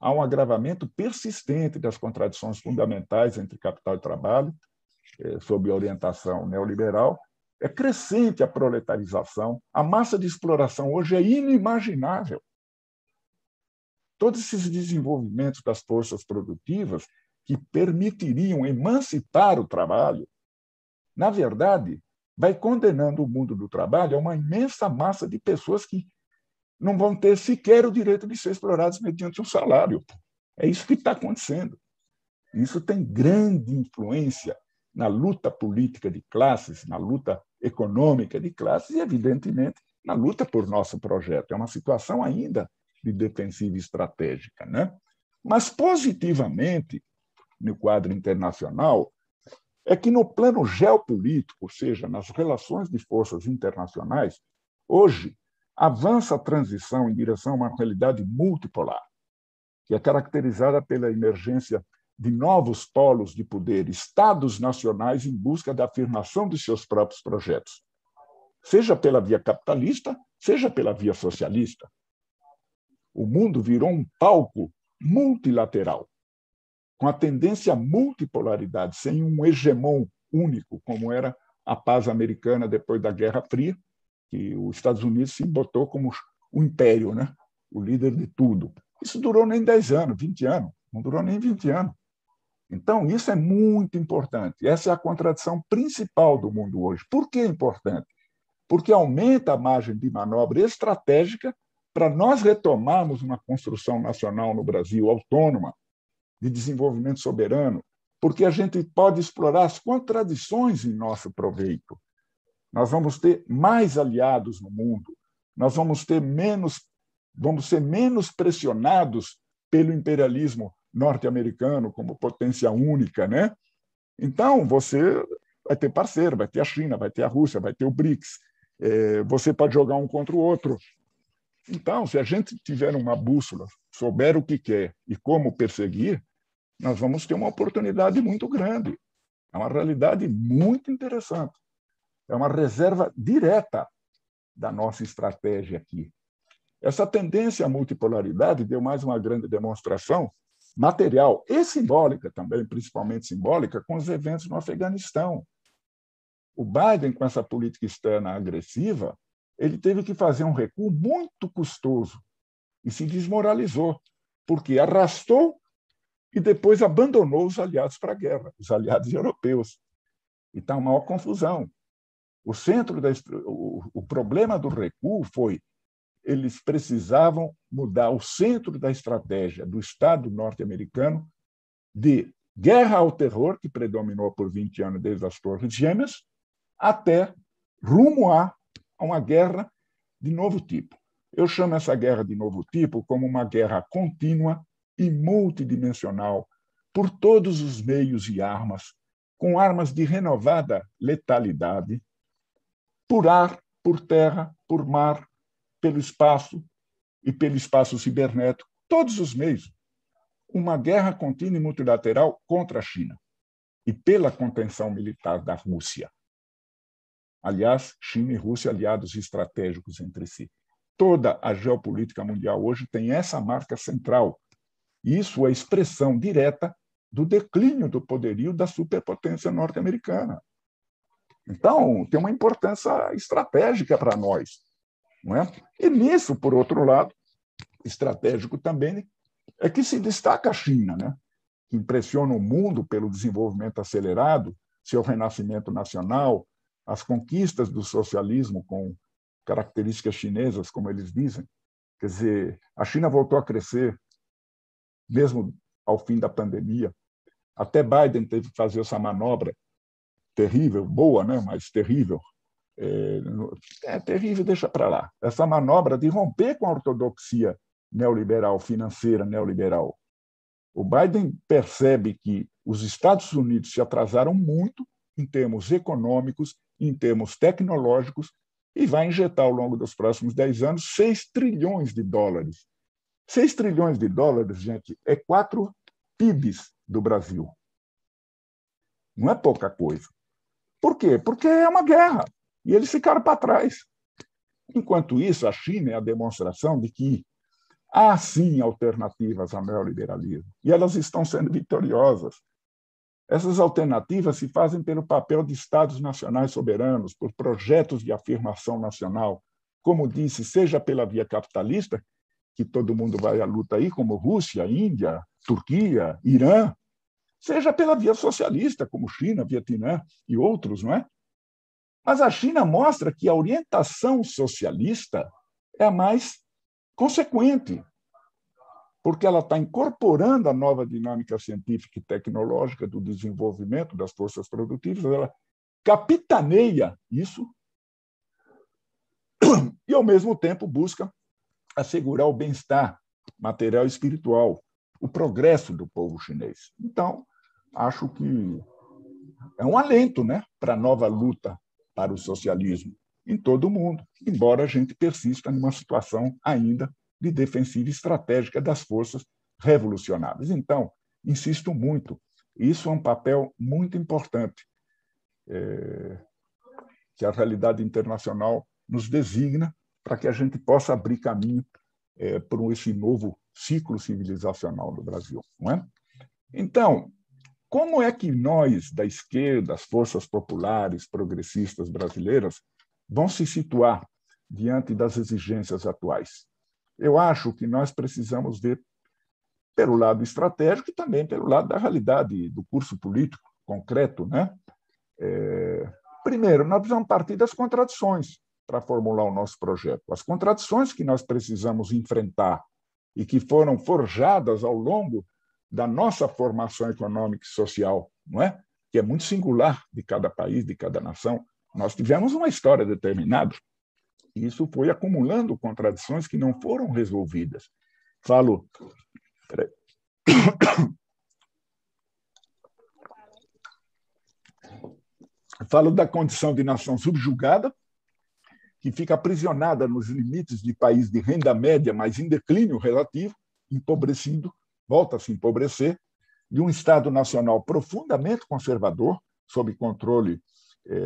Há um agravamento persistente das contradições fundamentais entre capital e trabalho, sob orientação neoliberal. É crescente a proletarização. A massa de exploração hoje é inimaginável. Todos esses desenvolvimentos das forças produtivas que permitiriam emancipar o trabalho, na verdade, vai condenando o mundo do trabalho a uma imensa massa de pessoas que não vão ter sequer o direito de ser explorados mediante um salário. É isso que está acontecendo. Isso tem grande influência na luta política de classes, na luta econômica de classes e, evidentemente, na luta por nosso projeto. É uma situação ainda de defensiva estratégica, né? Mas, positivamente, no quadro internacional, é que no plano geopolítico, ou seja, nas relações de forças internacionais, hoje avança a transição em direção a uma realidade multipolar, que é caracterizada pela emergência de novos polos de poder, estados nacionais em busca da afirmação de seus próprios projetos, seja pela via capitalista, seja pela via socialista. O mundo virou um palco multilateral, com a tendência à multipolaridade, sem um hegemon único, como era a paz americana depois da Guerra Fria, que os Estados Unidos se botou como o império, né? O líder de tudo. Isso durou nem 10 anos, 20 anos, não durou nem 20 anos. Então, isso é muito importante. Essa é a contradição principal do mundo hoje. Por que é importante? Porque aumenta a margem de manobra estratégica para nós retomarmos uma construção nacional no Brasil autônoma, de desenvolvimento soberano, porque a gente pode explorar as contradições em nosso proveito. Nós vamos ter mais aliados no mundo, nós vamos ser menos pressionados pelo imperialismo norte-americano como potência única, né? Então, você vai ter parceiro, vai ter a China, vai ter a Rússia, vai ter o BRICS, você pode jogar um contra o outro. Então, se a gente tiver uma bússola, souber o que quer e como perseguir, nós vamos ter uma oportunidade muito grande. É uma realidade muito interessante. É uma reserva direta da nossa estratégia aqui. Essa tendência à multipolaridade deu mais uma grande demonstração material e simbólica também, principalmente simbólica, com os eventos no Afeganistão. O Biden, com essa política externa agressiva, ele teve que fazer um recuo muito custoso e se desmoralizou, porque arrastou e depois abandonou os aliados para a guerra, os aliados europeus. E está uma maior confusão. O problema do recuo foi eles precisavam mudar o centro da estratégia do Estado norte-americano de guerra ao terror, que predominou por 20 anos desde as Torres Gêmeas, até rumo a uma guerra de novo tipo. Eu chamo essa guerra de novo tipo como uma guerra contínua e multidimensional, por todos os meios e armas, com armas de renovada letalidade, por ar, por terra, por mar, pelo espaço e pelo espaço cibernético, todos os meios. Uma guerra contínua e multilateral contra a China e pela contenção militar da Rússia. Aliás, China e Rússia aliados estratégicos entre si. Toda a geopolítica mundial hoje tem essa marca central. Isso é expressão direta do declínio do poderio da superpotência norte-americana. Então, tem uma importância estratégica para nós. Não é? E nisso, por outro lado, estratégico também é que se destaca a China, né? Que impressiona o mundo pelo desenvolvimento acelerado, seu renascimento nacional, as conquistas do socialismo com características chinesas, como eles dizem. Quer dizer, a China voltou a crescer, mesmo ao fim da pandemia. Até Biden teve que fazer essa manobra terrível, boa, né? Mas terrível. Terrível, deixa para lá. Essa manobra de romper com a ortodoxia neoliberal, financeira neoliberal. O Biden percebe que os Estados Unidos se atrasaram muito em termos econômicos, em termos tecnológicos, e vai injetar, ao longo dos próximos 10 anos, 6 trilhões de dólares. 6 trilhões de dólares, gente, é 4 PIBs do Brasil. Não é pouca coisa. Por quê? Porque é uma guerra. E eles ficaram para trás. Enquanto isso, a China é a demonstração de que há, sim, alternativas ao neoliberalismo. E elas estão sendo vitoriosas. Essas alternativas se fazem pelo papel de Estados nacionais soberanos, por projetos de afirmação nacional. Como disse, seja pela via capitalista, que todo mundo vai à luta aí, como Rússia, Índia, Turquia, Irã, seja pela via socialista, como China, Vietnã e outros, não é? Mas a China mostra que a orientação socialista é a mais consequente, porque ela está incorporando a nova dinâmica científica e tecnológica do desenvolvimento das forças produtivas, ela capitaneia isso e, ao mesmo tempo, busca assegurar o bem-estar material e espiritual, o progresso do povo chinês. Então, acho que é um alento, né, para a nova luta para o socialismo em todo o mundo, embora a gente persista numa situação ainda de defensiva estratégica das forças revolucionárias. Então, insisto muito, isso é um papel muito importante que a realidade internacional nos designa para que a gente possa abrir caminho por esse novo ciclo civilizacional do Brasil, não é? Então, como é que nós, da esquerda, as forças populares, progressistas brasileiras, vão se situar diante das exigências atuais? Eu acho que nós precisamos ver pelo lado estratégico e também pelo lado da realidade do curso político concreto, né? Primeiro, nós precisamos partir das contradições para formular o nosso projeto. As contradições que nós precisamos enfrentar e que foram forjadas ao longo da nossa formação econômica e social, não é? Que é muito singular de cada país, de cada nação. Nós tivemos uma história determinada e isso foi acumulando contradições que não foram resolvidas. Falo da condição de nação subjugada, que fica aprisionada nos limites de país de renda média, mas em declínio relativo, empobrecido, volta a se empobrecer, de um Estado nacional profundamente conservador, sob controle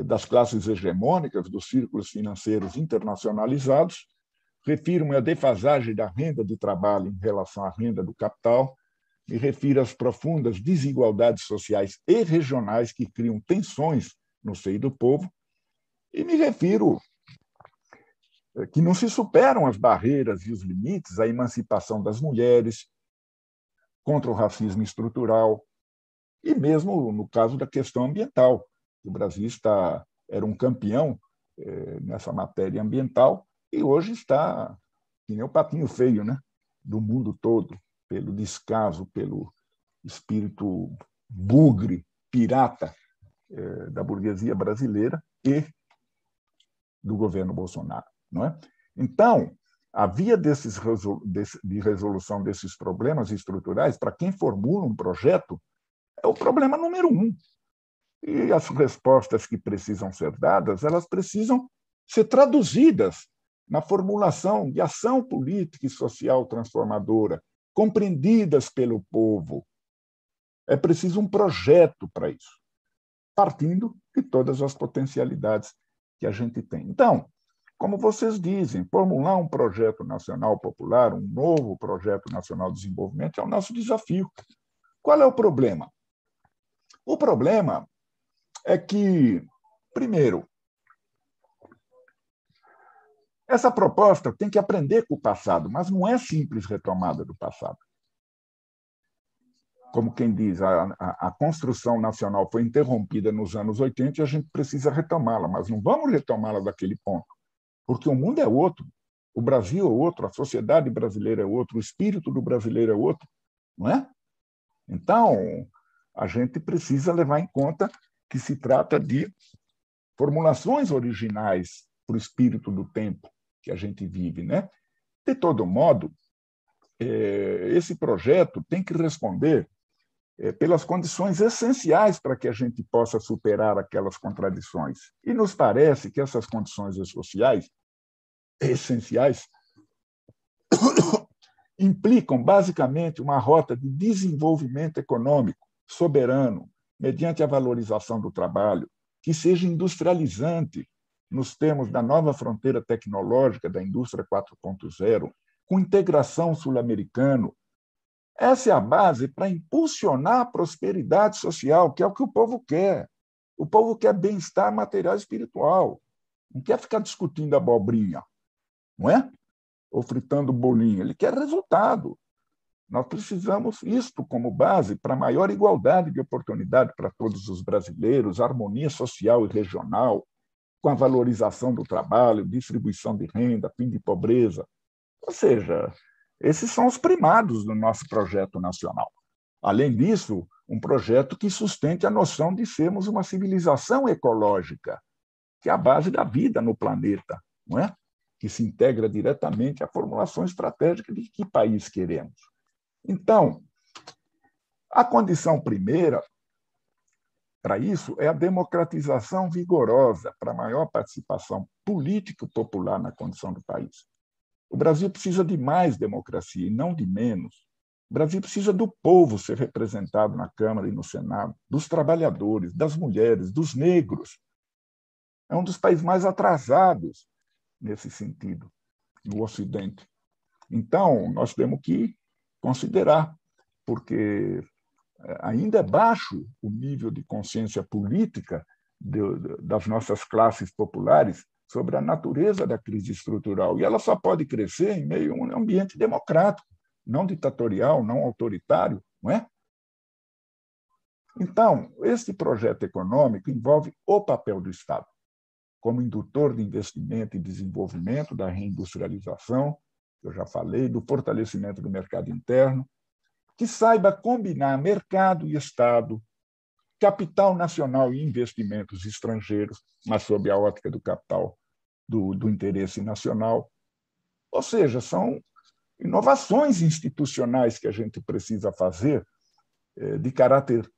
das classes hegemônicas, dos círculos financeiros internacionalizados. Refiro-me à defasagem da renda de trabalho em relação à renda do capital, me refiro às profundas desigualdades sociais e regionais que criam tensões no seio do povo, e me refiro que não se superam as barreiras e os limites à emancipação das mulheres, contra o racismo estrutural, e mesmo no caso da questão ambiental. O Brasil era um campeão nessa matéria ambiental e hoje está, que nem o patinho feio, né, do mundo todo, pelo descaso, pelo espírito bugre, pirata da burguesia brasileira e do governo Bolsonaro, não é? Então, a via de resolução desses problemas estruturais, para quem formula um projeto, é o problema número 1. E as respostas que precisam ser dadas, elas precisam ser traduzidas na formulação de ação política e social transformadora, compreendidas pelo povo. É preciso um projeto para isso, partindo de todas as potencialidades que a gente tem. Então, como vocês dizem, formular um projeto nacional popular, um novo projeto nacional de desenvolvimento é o nosso desafio. Qual é o problema? O problema é que, primeiro, essa proposta tem que aprender com o passado, mas não é simples retomada do passado. Como quem diz, a construção nacional foi interrompida nos anos 80 e a gente precisa retomá-la, mas não vamos retomá-la daquele ponto, porque o mundo é outro, o Brasil é outro, a sociedade brasileira é outro, o espírito do brasileiro é outro, não é? Então, a gente precisa levar em conta que se trata de formulações originais para o espírito do tempo que a gente vive, né? De todo modo, esse projeto tem que responder pelas condições essenciais para que a gente possa superar aquelas contradições. E nos parece que essas condições essenciais implicam, basicamente, uma rota de desenvolvimento econômico soberano, mediante a valorização do trabalho, que seja industrializante nos termos da nova fronteira tecnológica da indústria 4.0, com integração sul-americana. Essa é a base para impulsionar a prosperidade social, que é o que o povo quer. O povo quer bem-estar material e espiritual. Não quer ficar discutindo abobrinha, não é? Ou fritando bolinho. Ele quer resultado. Nós precisamos isto como base para maior igualdade de oportunidade para todos os brasileiros, harmonia social e regional, com a valorização do trabalho, distribuição de renda, fim de pobreza. Ou seja, esses são os primados do nosso projeto nacional. Além disso, um projeto que sustente a noção de sermos uma civilização ecológica, que é a base da vida no planeta, não é? Que se integra diretamente à formulação estratégica de que país queremos. Então, a condição primeira para isso é a democratização vigorosa para maior participação política e popular na condição do país. O Brasil precisa de mais democracia e não de menos. O Brasil precisa do povo ser representado na Câmara e no Senado, dos trabalhadores, das mulheres, dos negros. É um dos países mais atrasados nesse sentido, no Ocidente. Então, nós temos que considerar, porque ainda é baixo o nível de consciência política das nossas classes populares sobre a natureza da crise estrutural. E ela só pode crescer em meio a um ambiente democrático, não ditatorial, não autoritário, não é? Então, esse projeto econômico envolve o papel do Estado, como indutor de investimento e desenvolvimento, da reindustrialização, que eu já falei, do fortalecimento do mercado interno, que saiba combinar mercado e Estado, capital nacional e investimentos estrangeiros, mas sob a ótica do capital do interesse nacional. Ou seja, são inovações institucionais que a gente precisa fazer de caráter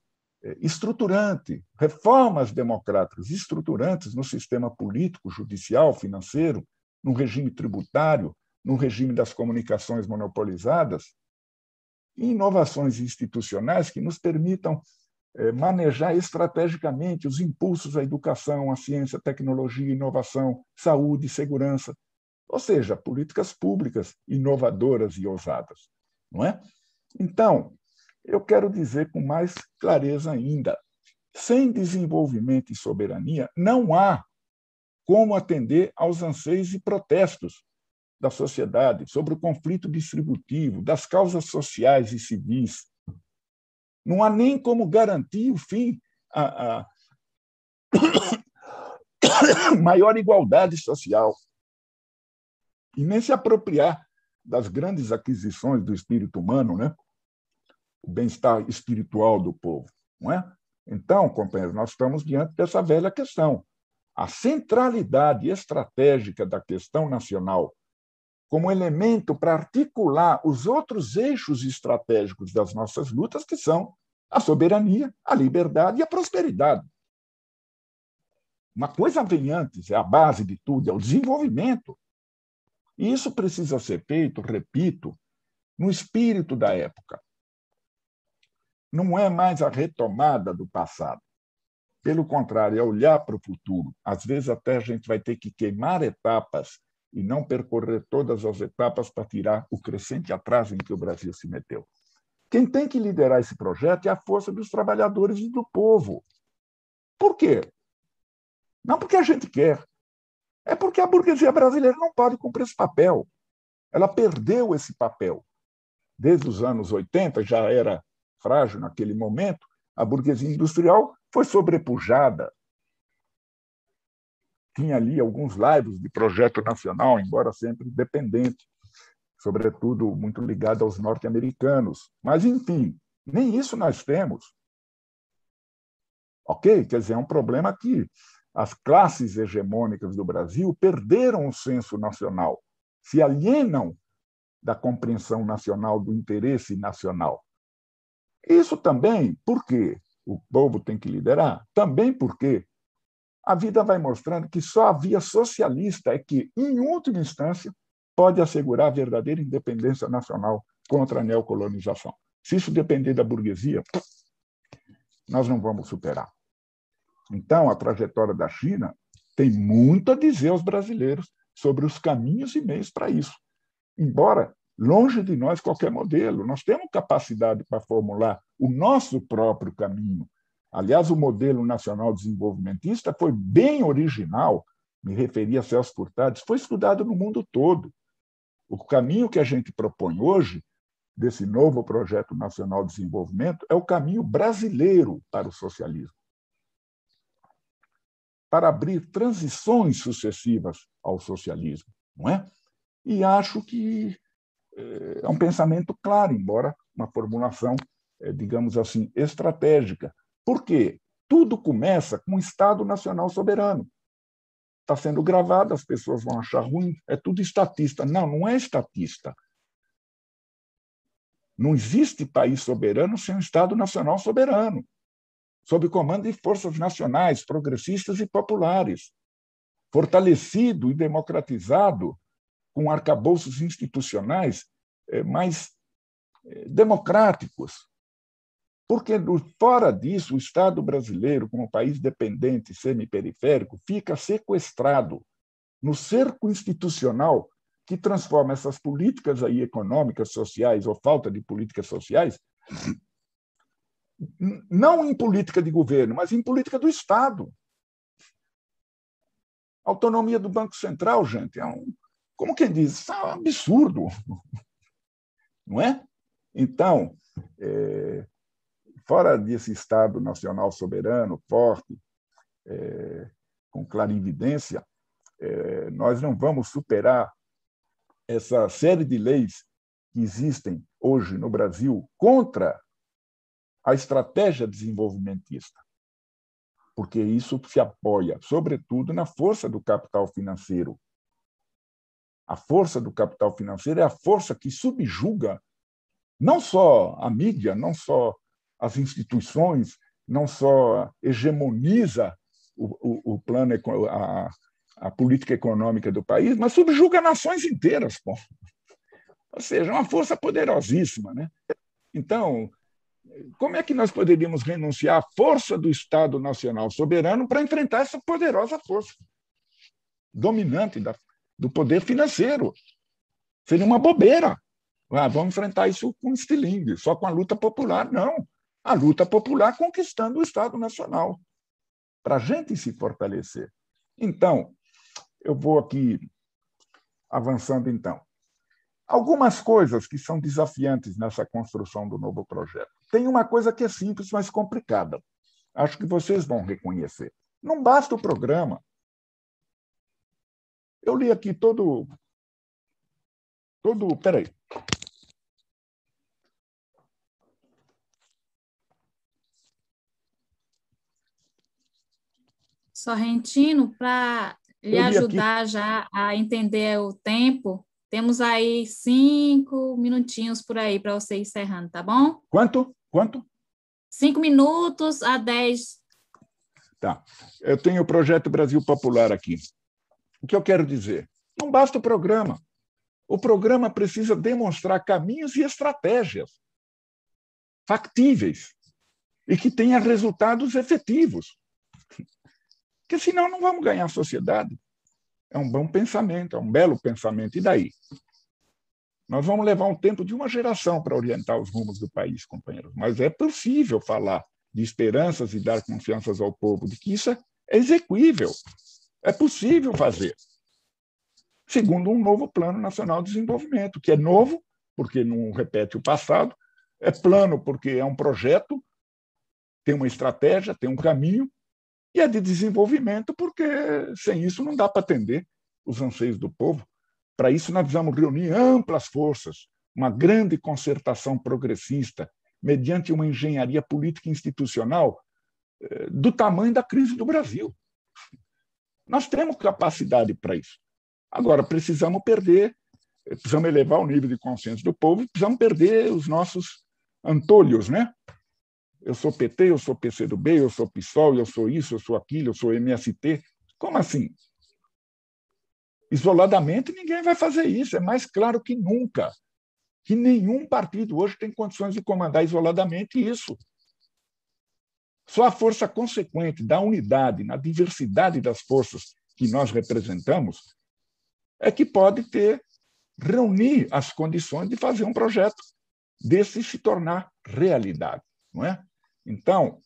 estruturante, reformas democráticas estruturantes no sistema político, judicial, financeiro, no regime tributário, no regime das comunicações monopolizadas, e inovações institucionais que nos permitam manejar estrategicamente os impulsos à educação, à ciência, tecnologia, inovação, saúde e segurança, ou seja, políticas públicas inovadoras e ousadas, não é? Então, eu quero dizer com mais clareza ainda, sem desenvolvimento e soberania, não há como atender aos anseios e protestos da sociedade sobre o conflito distributivo, das causas sociais e civis. Não há nem como garantir o fim a maior igualdade social e nem se apropriar das grandes aquisições do espírito humano, né? O bem-estar espiritual do povo, não é? Então, companheiros, nós estamos diante dessa velha questão. A centralidade estratégica da questão nacional como elemento para articular os outros eixos estratégicos das nossas lutas, que são a soberania, a liberdade e a prosperidade. Uma coisa vem antes, é a base de tudo, é o desenvolvimento. E isso precisa ser feito, repito, no espírito da época. Não é mais a retomada do passado. Pelo contrário, é olhar para o futuro. Às vezes até a gente vai ter que queimar etapas e não percorrer todas as etapas para tirar o crescente atraso em que o Brasil se meteu. Quem tem que liderar esse projeto é a força dos trabalhadores e do povo. Por quê? Não porque a gente quer, é porque a burguesia brasileira não pode cumprir esse papel. Ela perdeu esse papel. Desde os anos 80, já era frágil naquele momento, a burguesia industrial foi sobrepujada. Tinha ali alguns laivos de projeto nacional, embora sempre dependente, sobretudo muito ligado aos norte-americanos. Mas, enfim, nem isso nós temos. Ok? Quer dizer, é um problema que as classes hegemônicas do Brasil perderam o senso nacional, se alienam da compreensão nacional, do interesse nacional. Isso também, por quê? O povo tem que liderar? Também porque a vida vai mostrando que só a via socialista é que, em última instância, pode assegurar a verdadeira independência nacional contra a neocolonização. Se isso depender da burguesia, nós não vamos superar. Então, a trajetória da China tem muito a dizer aos brasileiros sobre os caminhos e meios para isso. Embora longe de nós qualquer modelo, nós temos capacidade para formular o nosso próprio caminho. Aliás, o modelo nacional desenvolvimentista foi bem original, me referi a Celso Furtado, foi estudado no mundo todo. O caminho que a gente propõe hoje, desse novo projeto nacional de desenvolvimento, é o caminho brasileiro para o socialismo, para abrir transições sucessivas ao socialismo, não é? E acho que é um pensamento claro, embora uma formulação digamos assim, estratégica. Por quê? Tudo começa com um Estado Nacional soberano. Está sendo gravado, as pessoas vão achar ruim, é tudo estatista. Não, não é estatista. Não existe país soberano sem um Estado Nacional soberano, sob comando de forças nacionais, progressistas e populares, fortalecido e democratizado com arcabouços institucionais mais democráticos. Porque, fora disso, o Estado brasileiro, como país dependente, semiperiférico, fica sequestrado no cerco institucional que transforma essas políticas aí econômicas, sociais, ou falta de políticas sociais, não em política de governo, mas em política do Estado. A autonomia do Banco Central, gente, como quem diz, isso é um absurdo, não é? Então, fora desse Estado Nacional soberano, forte, com clarividência, nós não vamos superar essa série de leis que existem hoje no Brasil contra a estratégia desenvolvimentista, porque isso se apoia, sobretudo, na força do capital financeiro. A força do capital financeiro é a força que subjuga não só a mídia, não só as instituições, não só hegemoniza o plano, a política econômica do país, mas subjuga nações inteiras. Pô. Ou seja, é uma força poderosíssima, né? Então, como é que nós poderíamos renunciar à força do Estado Nacional soberano para enfrentar essa poderosa força dominante do poder financeiro? Seria uma bobeira. Vamos enfrentar isso com estilingue, só com a luta popular. Não. A luta popular conquistando o Estado Nacional, para a gente se fortalecer. Então, eu vou aqui avançando, então. Algumas coisas que são desafiantes nessa construção do novo projeto. Tem uma coisa que é simples, mas complicada. Acho que vocês vão reconhecer. Não basta o programa. Eu li aqui todo... Peraí. Sorrentino, para lhe ajudar já a entender o tempo, temos aí 5 minutinhos por aí para você ir encerrando, tá bom? Quanto? 5 minutos a 10. Tá. Eu tenho o Projeto Brasil Popular aqui. O que eu quero dizer? Não basta o programa. O programa precisa demonstrar caminhos e estratégias factíveis e que tenha resultados efetivos. Porque senão não vamos ganhar a sociedade. É um bom pensamento, é um belo pensamento. E daí? Nós vamos levar um tempo de uma geração para orientar os rumos do país, companheiros. Mas é possível falar de esperanças e dar confianças ao povo, de que isso é execuível. É possível fazer. Segundo um novo Plano Nacional de Desenvolvimento, que é novo, porque não repete o passado, é plano porque é um projeto, tem uma estratégia, tem um caminho, e é de desenvolvimento, porque sem isso não dá para atender os anseios do povo. Para isso, nós precisamos reunir amplas forças, uma grande concertação progressista, mediante uma engenharia política e institucional do tamanho da crise do Brasil. Nós temos capacidade para isso. Agora, precisamos elevar o nível de consciência do povo e precisamos perder os nossos antolhos, né? Eu sou PT, eu sou PCdoB, eu sou PSOL, eu sou isso, eu sou aquilo, eu sou MST. Como assim? Isoladamente, ninguém vai fazer isso. É mais claro que nunca que nenhum partido hoje tem condições de comandar isoladamente isso. Só a força consequente da unidade, na diversidade das forças que nós representamos, é que pode reunir as condições de fazer um projeto desse se tornar realidade, não é? Então,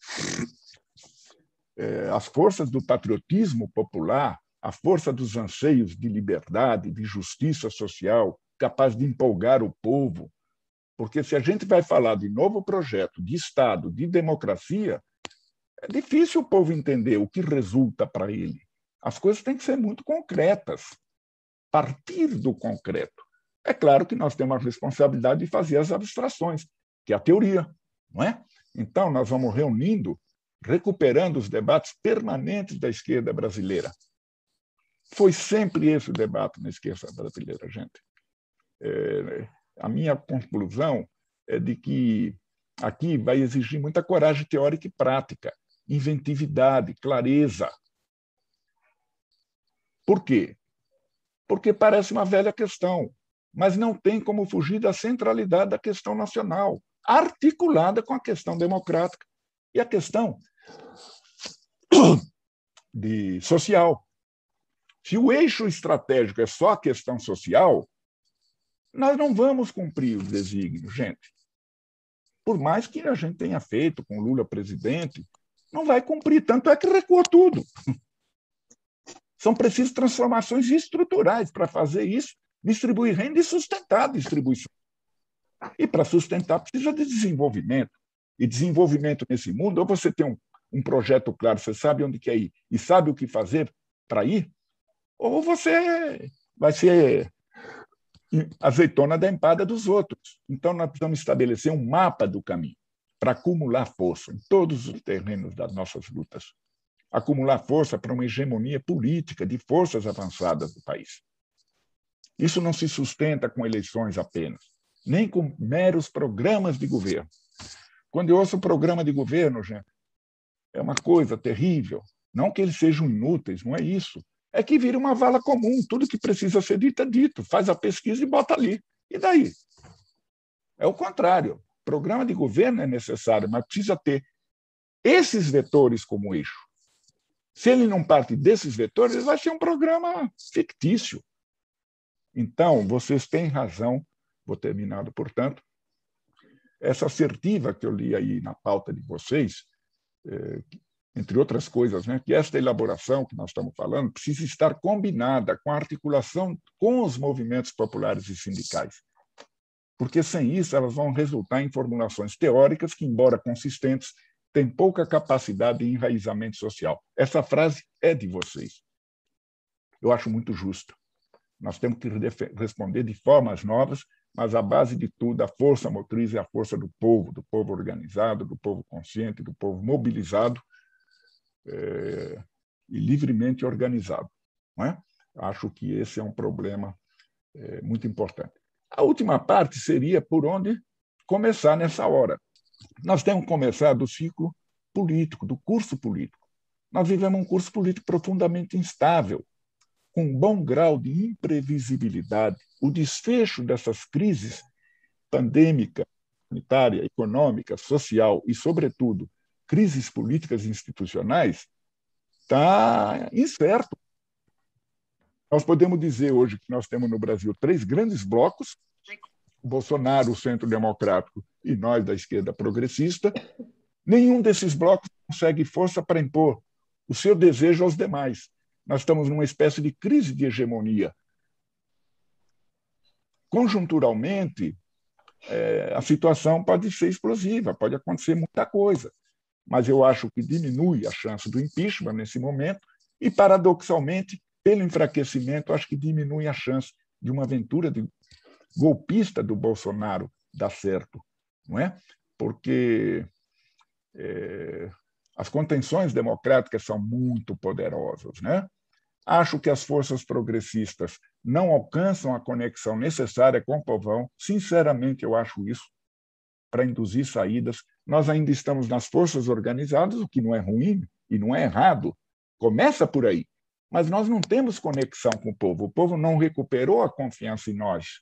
as forças do patriotismo popular, a força dos anseios de liberdade, de justiça social, capaz de empolgar o povo, porque se a gente vai falar de novo projeto de Estado, de democracia, é difícil o povo entender o que resulta para ele. As coisas têm que ser muito concretas, partir do concreto. É claro que nós temos a responsabilidade de fazer as abstrações, que é a teoria, não é? Então, nós vamos reunindo, recuperando os debates permanentes da esquerda brasileira. Foi sempre esse o debate na esquerda brasileira, gente. A minha conclusão é de que aqui vai exigir muita coragem teórica e prática, inventividade, clareza. Por quê? Porque parece uma velha questão, mas não tem como fugir da centralidade da questão nacional, articulada com a questão democrática e a questão social. Se o eixo estratégico é só a questão social, nós não vamos cumprir os desígnios, gente. Por mais que a gente tenha feito com Lula presidente, não vai cumprir, tanto é que recuou tudo. São precisas transformações estruturais para fazer isso, distribuir renda e sustentar a distribuição. E para sustentar precisa de desenvolvimento. E desenvolvimento nesse mundo, ou você tem um projeto claro, você sabe onde quer ir e sabe o que fazer para ir, ou você vai ser azeitona da empada dos outros. Então, nós precisamos estabelecer um mapa do caminho para acumular força em todos os terrenos das nossas lutas. Acumular força para uma hegemonia política de forças avançadas do país. Isso não se sustenta com eleições apenas, nem com meros programas de governo. Quando eu ouço programa de governo, gente, é uma coisa terrível. Não que eles sejam inúteis, não é isso. É que vira uma vala comum, tudo que precisa ser dito é dito, faz a pesquisa e bota ali. E daí? É o contrário. Programa de governo é necessário, mas precisa ter esses vetores como eixo. Se ele não parte desses vetores, vai ser um programa fictício. Então, vocês têm razão, vou terminando, portanto, essa assertiva que eu li aí na pauta de vocês, entre outras coisas, né, que esta elaboração que nós estamos falando precisa estar combinada com a articulação com os movimentos populares e sindicais. Porque, sem isso, elas vão resultar em formulações teóricas que, embora consistentes, têm pouca capacidade de enraizamento social. Essa frase é de vocês. Eu acho muito justa. Nós temos que responder de formas novas, mas a base de tudo, a força motriz é a força do povo organizado, do povo consciente, do povo mobilizado e livremente organizado. Não é? Acho que esse é um problema muito importante. A última parte seria por onde começar nessa hora. Nós temos que começar do ciclo político, do curso político. Nós vivemos um curso político profundamente instável, com um bom grau de imprevisibilidade. O desfecho dessas crises pandêmica, sanitária, econômica, social e, sobretudo, crises políticas e institucionais, está incerto. Nós podemos dizer hoje que nós temos no Brasil 3 grandes blocos, o Bolsonaro, o Centro Democrático e nós da esquerda progressista. Nenhum desses blocos consegue força para impor o seu desejo aos demais. Nós estamos numa espécie de crise de hegemonia. Conjunturalmente, a situação pode ser explosiva, pode acontecer muita coisa, mas eu acho que diminui a chance do impeachment nesse momento e, paradoxalmente, pelo enfraquecimento, acho que diminui a chance de uma aventura golpista do Bolsonaro dar certo, não é? Porque as contenções democráticas são muito poderosas, né? Acho que as forças progressistas não alcançam a conexão necessária com o povão. Sinceramente, eu acho isso, para induzir saídas. Nós ainda estamos nas forças organizadas, o que não é ruim e não é errado. Começa por aí. Mas nós não temos conexão com o povo. O povo não recuperou a confiança em nós.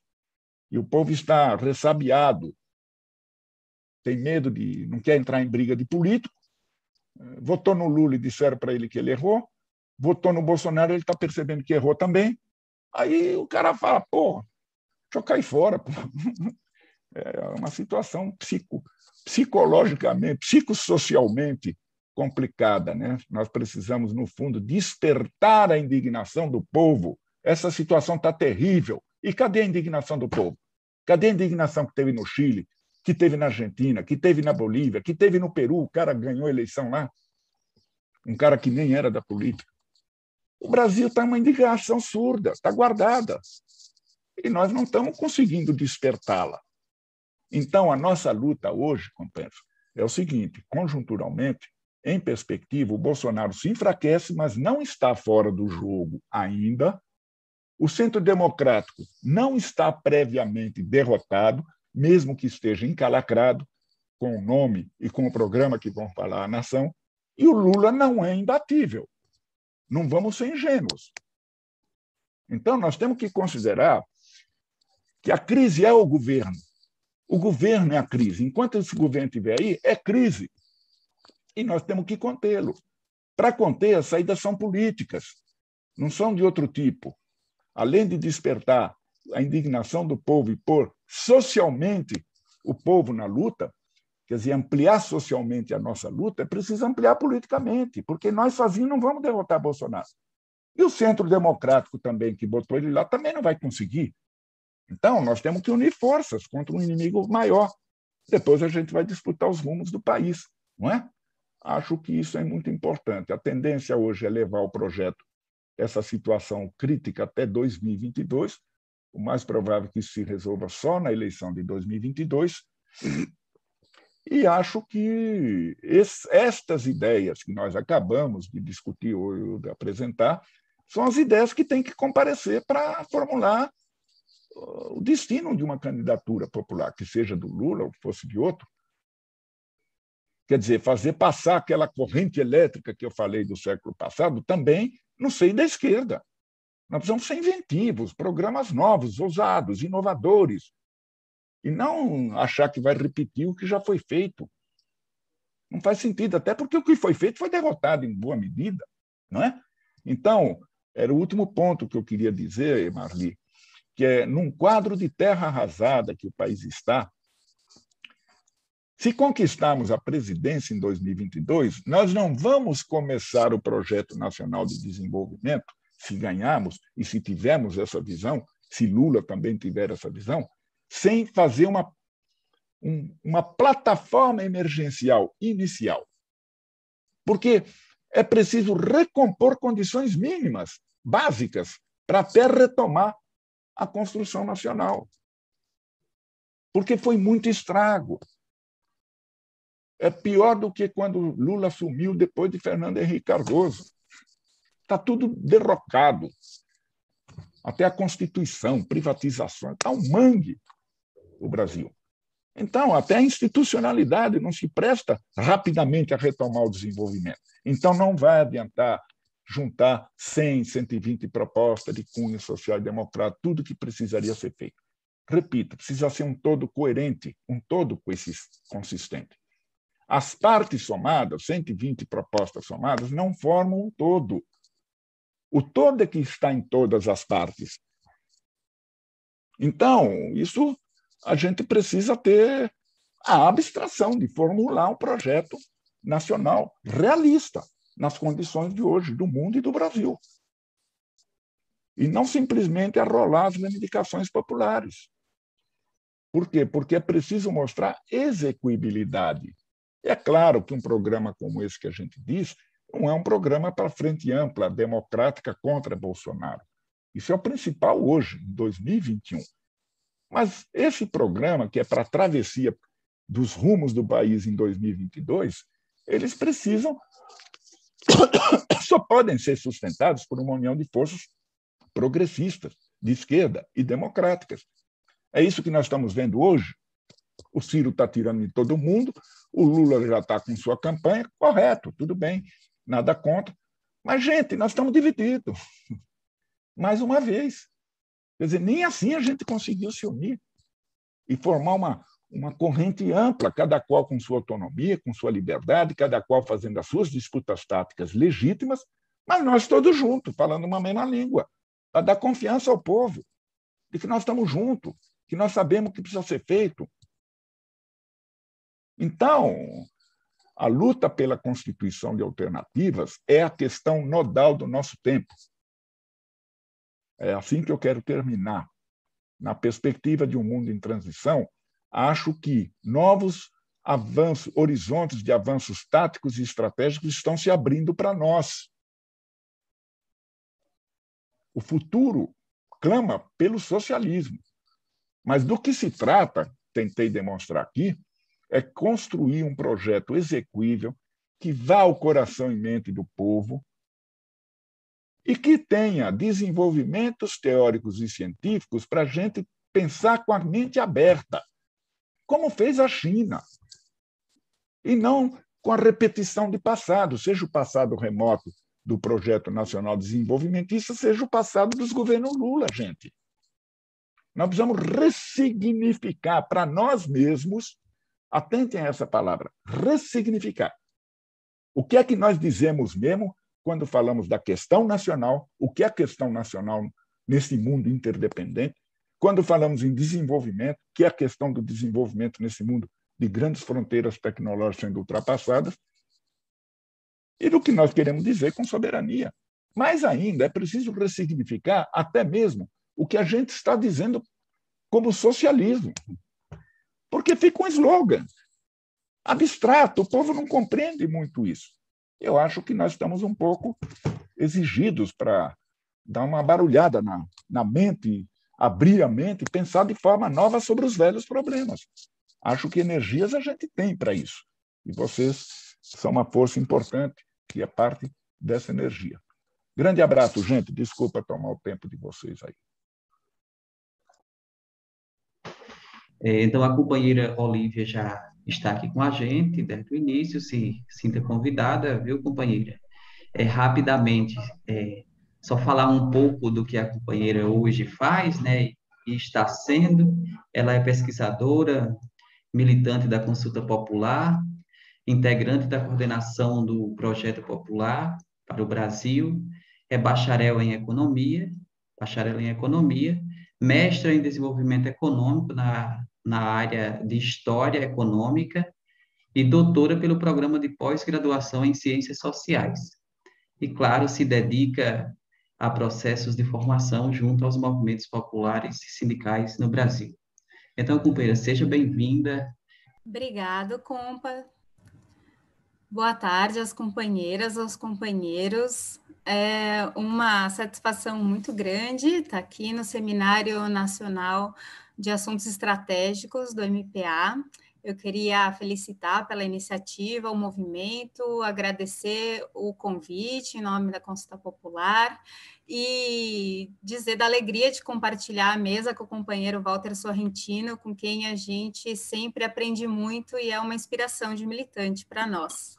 E o povo está ressabiado. Tem medo não quer entrar em briga de político. Votou no Lula e disseram para ele que ele errou. Votou no Bolsonaro, ele está percebendo que errou também. Aí o cara fala, pô, deixa eu cair fora. Pô. É uma situação psicologicamente, psicossocialmente complicada, né? Nós precisamos, no fundo, despertar a indignação do povo. Essa situação está terrível. E cadê a indignação do povo? Cadê a indignação que teve no Chile, que teve na Argentina, que teve na Bolívia, que teve no Peru? O cara ganhou a eleição lá. Um cara que nem era da política. O Brasil está uma indignação surda, está guardada. E nós não estamos conseguindo despertá-la. Então, a nossa luta hoje, companheiros, é o seguinte: conjunturalmente, em perspectiva, o Bolsonaro se enfraquece, mas não está fora do jogo ainda. O Centro Democrático não está previamente derrotado, mesmo que esteja encalacrado com o nome e com o programa que vão falar à nação, e o Lula não é imbatível. Não vamos ser ingênuos. Então, nós temos que considerar que a crise é o governo. O governo é a crise. Enquanto esse governo estiver aí, é crise. E nós temos que contê-lo. Para conter, as saídas são políticas, não são de outro tipo. Além de despertar a indignação do povo e pôr socialmente o povo na luta, quer dizer, ampliar socialmente a nossa luta, é preciso ampliar politicamente, porque nós sozinhos não vamos derrotar Bolsonaro. E o Centro Democrático também, que botou ele lá, também não vai conseguir. Então, nós temos que unir forças contra um inimigo maior. Depois a gente vai disputar os rumos do país, não é? Acho que isso é muito importante. A tendência hoje é levar o projeto, essa situação crítica, até 2022. O mais provável é que isso se resolva só na eleição de 2022. E acho que estas ideias que nós acabamos de discutir ou de apresentar são as ideias que têm que comparecer para formular o destino de uma candidatura popular, que seja do Lula ou fosse de outro. Quer dizer, fazer passar aquela corrente elétrica que eu falei do século passado também no seio da esquerda. Nós precisamos ser inventivos, programas novos, ousados, inovadores, e não achar que vai repetir o que já foi feito. Não faz sentido, até porque o que foi feito foi derrotado em boa medida, não é? Então, era o último ponto que eu queria dizer, Marli, que é, num quadro de terra arrasada que o país está, se conquistarmos a presidência em 2022, nós não vamos começar o Projeto Nacional de Desenvolvimento, se ganharmos e se tivermos essa visão, se Lula também tiver essa visão, sem fazer uma plataforma emergencial inicial. Porque é preciso recompor condições mínimas, básicas, para até retomar a construção nacional. Porque foi muito estrago. É pior do que quando Lula assumiu depois de Fernando Henrique Cardoso. Está tudo derrocado. Até a Constituição, privatização, está um mangue o Brasil. Então, até a institucionalidade não se presta rapidamente a retomar o desenvolvimento. Então, não vai adiantar juntar 100, 120 propostas de cunho social-democrata, tudo que precisaria ser feito. Repito, precisa ser um todo coerente, um todo consistente. As partes somadas, 120 propostas somadas, não formam um todo. O todo é que está em todas as partes. Então, isso a gente precisa ter a abstração de formular um projeto nacional realista nas condições de hoje, do mundo e do Brasil. E não simplesmente arrolar as reivindicações populares. Por quê? Porque é preciso mostrar execuibilidade. É claro que um programa como esse que a gente diz não é um programa para frente ampla, democrática contra Bolsonaro. Isso é o principal hoje, em 2021. Mas esse programa, que é para a travessia dos rumos do país em 2022, eles precisam, só podem ser sustentados por uma união de forças progressistas, de esquerda e democráticas. É isso que nós estamos vendo hoje. O Ciro está tirando de todo mundo, o Lula já está com sua campanha, correto, tudo bem, nada contra. Mas, gente, nós estamos divididos. Mais uma vez. Quer dizer, nem assim a gente conseguiu se unir e formar uma corrente ampla, cada qual com sua autonomia, com sua liberdade, cada qual fazendo as suas disputas táticas legítimas, mas nós todos juntos, falando uma mesma língua, para dar confiança ao povo de que nós estamos juntos, que nós sabemos o que precisa ser feito. Então, a luta pela constituição de alternativas é a questão nodal do nosso tempo. É assim que eu quero terminar. Na perspectiva de um mundo em transição, acho que novos avanços, horizontes de avanços táticos e estratégicos estão se abrindo para nós. O futuro clama pelo socialismo. Mas do que se trata, tentei demonstrar aqui, é construir um projeto execuível que vá ao coração e mente do povo e que tenha desenvolvimentos teóricos e científicos para a gente pensar com a mente aberta, como fez a China, e não com a repetição de passado, seja o passado remoto do Projeto Nacional Desenvolvimentista, seja o passado dos governos Lula, gente. Nós precisamos ressignificar para nós mesmos, atentem a essa palavra, ressignificar. O que é que nós dizemos mesmo quando falamos da questão nacional, o que é a questão nacional nesse mundo interdependente, quando falamos em desenvolvimento, o que é a questão do desenvolvimento nesse mundo de grandes fronteiras tecnológicas sendo ultrapassadas, e do que nós queremos dizer com soberania. Mais ainda, é preciso ressignificar até mesmo o que a gente está dizendo como socialismo, porque fica um slogan abstrato, o povo não compreende muito isso. Eu acho que nós estamos um pouco exigidos para dar uma barulhada na mente, abrir a mente e pensar de forma nova sobre os velhos problemas. Acho que energias a gente tem para isso. E vocês são uma força importante que é parte dessa energia. Grande abraço, gente. Desculpa tomar o tempo de vocês aí. Então, a companheira Olívia já está aqui com a gente desde o início, se sinta convidada, viu, companheira? Rapidamente, só falar um pouco do que a companheira hoje faz, né, e está sendo. Ela é pesquisadora, militante da Consulta Popular, integrante da coordenação do Projeto Popular para o Brasil, é bacharel em Economia, mestra em Desenvolvimento Econômico na área de História Econômica e doutora pelo Programa de Pós-Graduação em Ciências Sociais. E, claro, se dedica a processos de formação junto aos movimentos populares e sindicais no Brasil. Então, companheira, seja bem-vinda. Obrigado, compa. Boa tarde às companheiras, aos companheiros. É uma satisfação muito grande estar aqui no Seminário Nacional de Assuntos Estratégicos do MPA. Eu queria felicitar pela iniciativa, o movimento, agradecer o convite em nome da Consulta Popular e dizer da alegria de compartilhar a mesa com o companheiro Walter Sorrentino, com quem a gente sempre aprende muito e é uma inspiração de militante para nós.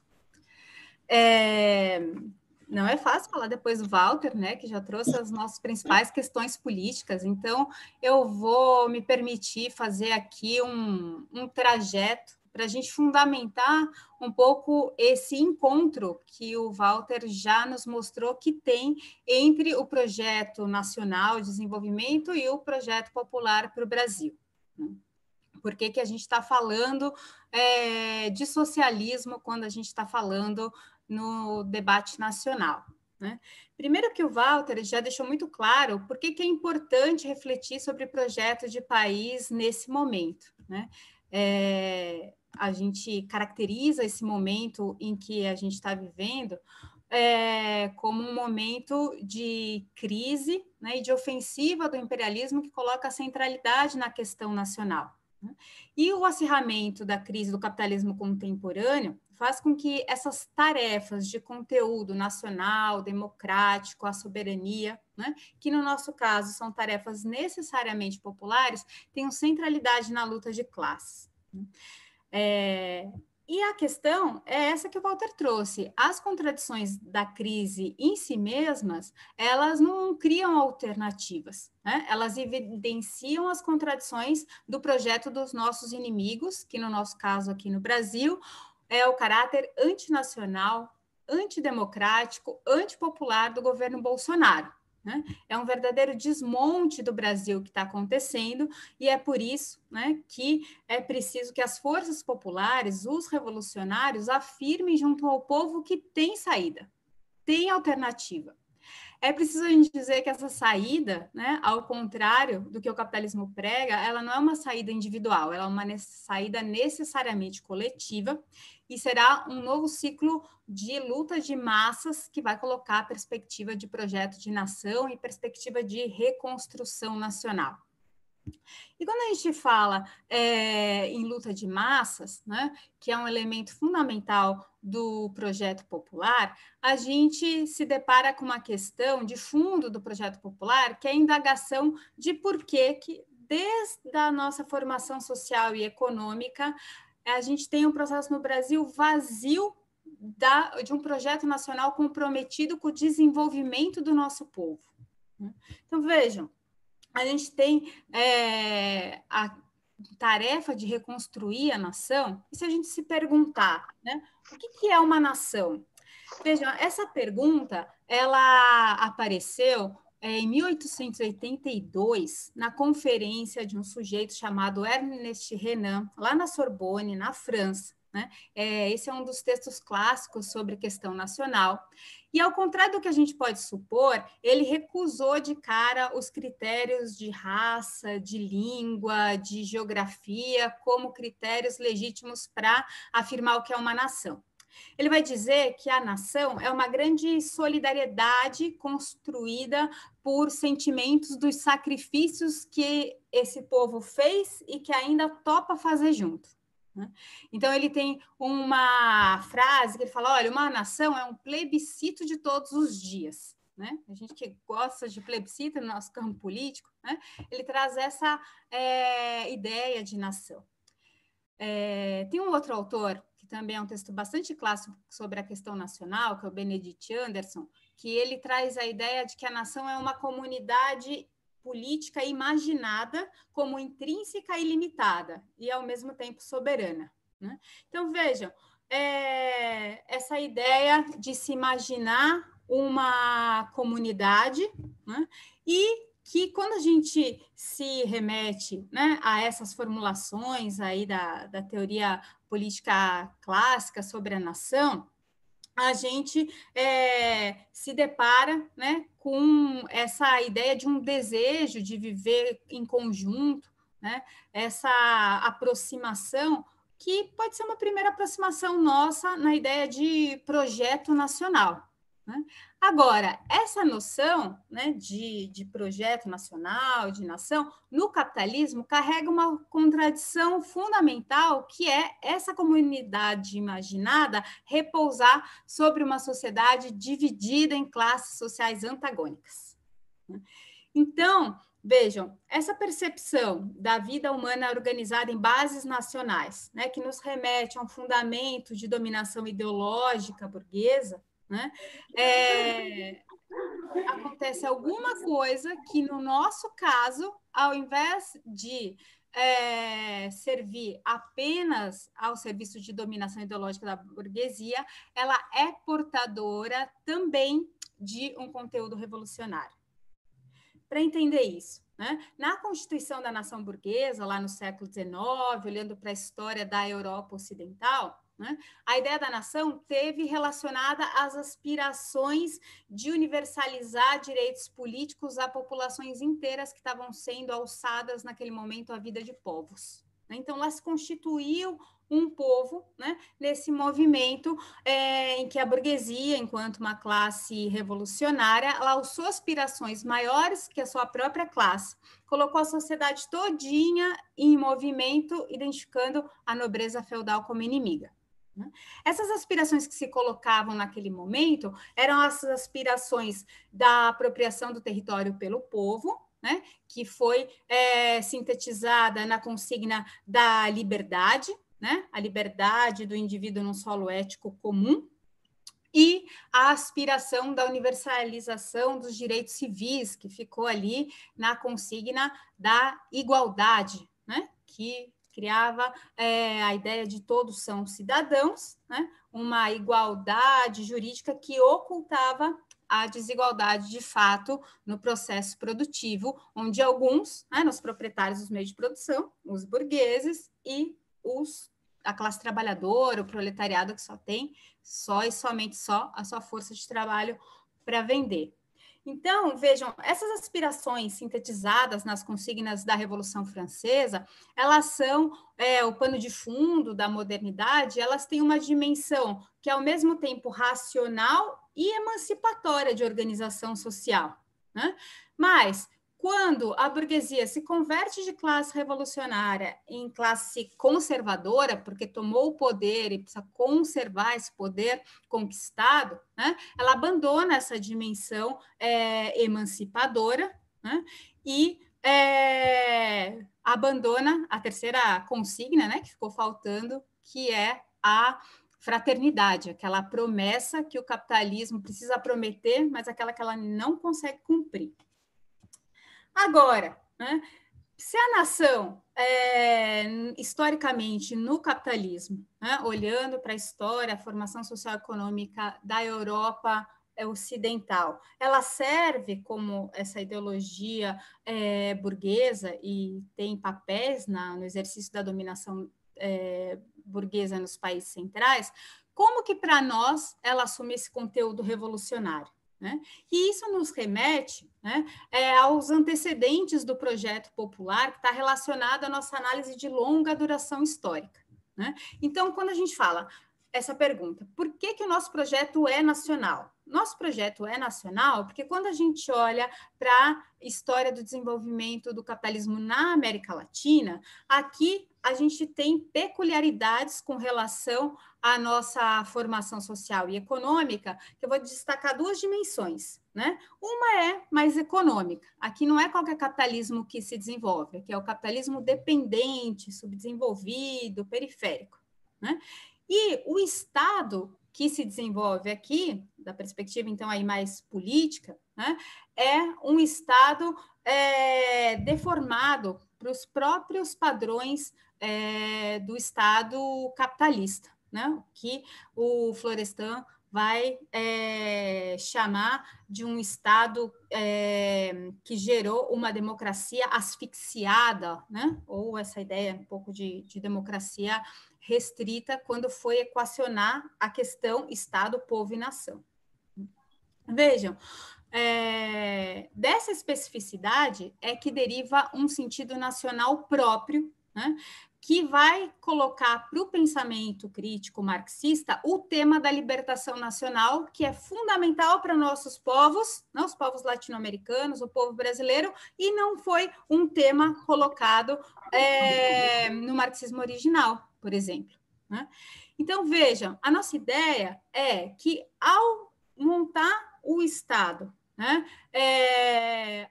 Não é fácil falar depois do Walter, né, que já trouxe as nossas principais questões políticas, então eu vou me permitir fazer aqui um trajeto para a gente fundamentar um pouco esse encontro que o Walter já nos mostrou que tem entre o Projeto Nacional de Desenvolvimento e o Projeto Popular para o Brasil. Por que a gente está falando de socialismo quando a gente está falando no debate nacional, né? Primeiro que o Walter já deixou muito claro por que é importante refletir sobre o projeto de país nesse momento, né? A gente caracteriza esse momento em que a gente está vivendo como um momento de crise, né, e de ofensiva do imperialismo que coloca a centralidade na questão nacional. E o acirramento da crise do capitalismo contemporâneo faz com que essas tarefas de conteúdo nacional, democrático, a soberania, né, que no nosso caso são tarefas necessariamente populares, tenham centralidade na luta de classes. E a questão é essa que o Walter trouxe. As contradições da crise em si mesmas, elas não criam alternativas, né? Elas evidenciam as contradições do projeto dos nossos inimigos, que no nosso caso aqui no Brasil, é o caráter antinacional, antidemocrático, antipopular do governo Bolsonaro, né? É um verdadeiro desmonte do Brasil que está acontecendo e é por isso, né, que é preciso que as forças populares, os revolucionários, afirmem junto ao povo que tem saída, tem alternativa. É preciso a gente dizer que essa saída, né, ao contrário do que o capitalismo prega, ela não é uma saída individual, ela é uma saída necessariamente coletiva e será um novo ciclo de luta de massas que vai colocar a perspectiva de projeto de nação e perspectiva de reconstrução nacional. E quando a gente fala em luta de massas, né, que é um elemento fundamental do projeto popular, a gente se depara com uma questão de fundo do projeto popular, que é a indagação de por que, desde a nossa formação social e econômica, a gente tem um processo no Brasil vazio de um projeto nacional comprometido com o desenvolvimento do nosso povo. Então, vejam, a gente tem a tarefa de reconstruir a nação, e se a gente se perguntar, né, o que é uma nação? Vejam, essa pergunta, ela apareceu em 1882, na conferência de um sujeito chamado Ernest Renan, lá na Sorbonne, na França, né? Esse é um dos textos clássicos sobre questão nacional. E, ao contrário do que a gente pode supor, ele recusou de cara os critérios de raça, de língua, de geografia, como critérios legítimos para afirmar o que é uma nação. Ele vai dizer que a nação é uma grande solidariedade construída por sentimentos dos sacrifícios que esse povo fez e que ainda topa fazer junto. Então, ele tem uma frase que ele fala, olha, uma nação é um plebiscito de todos os dias. Né? A gente que gosta de plebiscito no nosso campo político, né? Ele traz essa ideia de nação. Tem um outro autor, que também é um texto bastante clássico sobre a questão nacional, que é o Benedict Anderson, que ele traz a ideia de que a nação é uma comunidade política imaginada como intrínseca e limitada, e ao mesmo tempo soberana. Né? Então, vejam, essa ideia de se imaginar uma comunidade, né? E que quando a gente se remete, né, a essas formulações aí da teoria política clássica sobre a nação, a gente se depara, né, com essa ideia de um desejo de viver em conjunto, né, essa aproximação que pode ser uma primeira aproximação nossa na ideia de projeto nacional. Né? Agora, essa noção, né, de projeto nacional, de nação, no capitalismo, carrega uma contradição fundamental, que é essa comunidade imaginada repousar sobre uma sociedade dividida em classes sociais antagônicas. Então, vejam, essa percepção da vida humana organizada em bases nacionais, né, que nos remete a um fundamento de dominação ideológica burguesa, né? Acontece alguma coisa que, no nosso caso, ao invés de servir apenas ao serviço de dominação ideológica da burguesia, ela é portadora também de um conteúdo revolucionário. Para entender isso, né? Na Constituição da Nação Burguesa, lá no século XIX, olhando para a história da Europa Ocidental, né, a ideia da nação teve relacionada às aspirações de universalizar direitos políticos a populações inteiras que estavam sendo alçadas naquele momento à vida de povos. Né? Então, ela se constituiu um povo, né, nesse movimento em que a burguesia, enquanto uma classe revolucionária, ela alçou aspirações maiores que a sua própria classe, colocou a sociedade todinha em movimento, identificando a nobreza feudal como inimiga. Essas aspirações que se colocavam naquele momento eram as aspirações da apropriação do território pelo povo, né, que foi sintetizada na consigna da liberdade, né, a liberdade do indivíduo num solo ético comum, e a aspiração da universalização dos direitos civis, que ficou ali na consigna da igualdade, né, que criava a ideia de todos são cidadãos, né? Uma igualdade jurídica que ocultava a desigualdade de fato no processo produtivo, onde alguns, né, os proprietários dos meios de produção, os burgueses e a classe trabalhadora, o proletariado que só tem somente a sua força de trabalho para vender. Então, vejam, essas aspirações sintetizadas nas consignas da Revolução Francesa, elas são o pano de fundo da modernidade, elas têm uma dimensão que é, ao mesmo tempo, racional e emancipatória de organização social. Né? Mas, quando a burguesia se converte de classe revolucionária em classe conservadora, porque tomou o poder e precisa conservar esse poder conquistado, né, ela abandona essa dimensão emancipadora, né, e abandona a terceira consigna, né, que ficou faltando, que é a fraternidade, aquela promessa que o capitalismo precisa prometer, mas aquela que ela não consegue cumprir. Agora, né, se a nação, historicamente, no capitalismo, né, olhando para a história, a formação social-econômica da Europa ocidental, ela serve como essa ideologia burguesa e tem papéis no exercício da dominação burguesa nos países centrais, como que para nós ela assume esse conteúdo revolucionário? Né? E isso nos remete, né, aos antecedentes do projeto popular, que está relacionado à nossa análise de longa duração histórica. Né? Então, quando a gente fala essa pergunta, por que o nosso projeto é nacional? Nosso projeto é nacional porque quando a gente olha para a história do desenvolvimento do capitalismo na América Latina, aqui a gente tem peculiaridades com relação à nossa formação social e econômica, que eu vou destacar duas dimensões, né? Uma é mais econômica. Aqui não é qualquer capitalismo que se desenvolve, aqui é o capitalismo dependente, subdesenvolvido, periférico, né? E o Estado que se desenvolve aqui, da perspectiva, então, aí mais política, né, é um Estado deformado para os próprios padrões do Estado capitalista, né, que o Florestan vai chamar de um Estado que gerou uma democracia asfixiada, né, ou essa ideia um pouco de democracia restrita quando foi equacionar a questão Estado, povo e nação. Vejam, dessa especificidade é que deriva um sentido nacional próprio, né, que vai colocar para o pensamento crítico marxista o tema da libertação nacional, que é fundamental para nossos povos, não os povos latino-americanos, o povo brasileiro, e não foi um tema colocado no marxismo original, por exemplo. Né? Então, vejam, a nossa ideia é que, ao montar o Estado, né,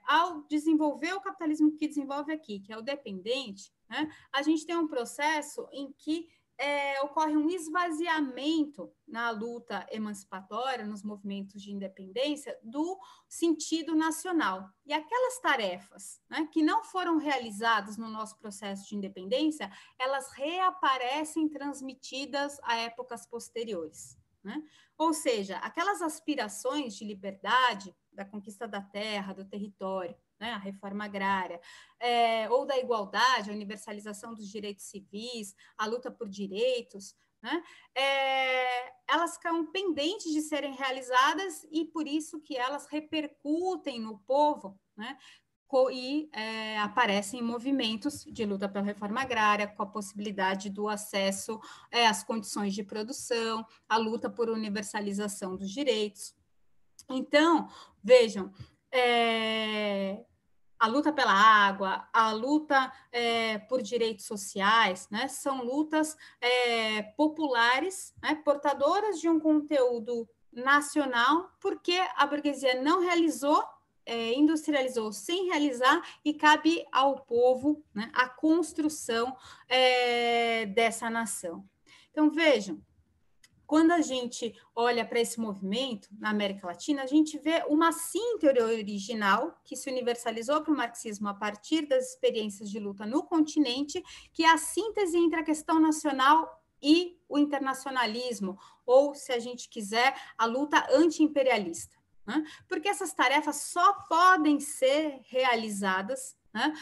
ao desenvolver o capitalismo que desenvolve aqui, que é o dependente, né, a gente tem um processo em que ocorre um esvaziamento na luta emancipatória, nos movimentos de independência, do sentido nacional. E aquelas tarefas, né, que não foram realizadas no nosso processo de independência, elas reaparecem transmitidas a épocas posteriores. Né? Ou seja, aquelas aspirações de liberdade, da conquista da terra, do território, né, a reforma agrária, ou da igualdade, a universalização dos direitos civis, a luta por direitos, né, elas ficam pendentes de serem realizadas e por isso que elas repercutem no povo, né, e aparecem movimentos de luta pela reforma agrária, com a possibilidade do acesso às condições de produção, a luta por universalização dos direitos. Então, vejam, a luta pela água, a luta por direitos sociais, né, são lutas populares, né, portadoras de um conteúdo nacional, porque a burguesia não realizou, industrializou sem realizar, e cabe ao povo, né, a construção dessa nação. Então, vejam, quando a gente olha para esse movimento na América Latina, a gente vê uma síntese original que se universalizou para o marxismo a partir das experiências de luta no continente, que é a síntese entre a questão nacional e o internacionalismo, ou, se a gente quiser, a luta anti-imperialista. Né? Porque essas tarefas só podem ser realizadas, né,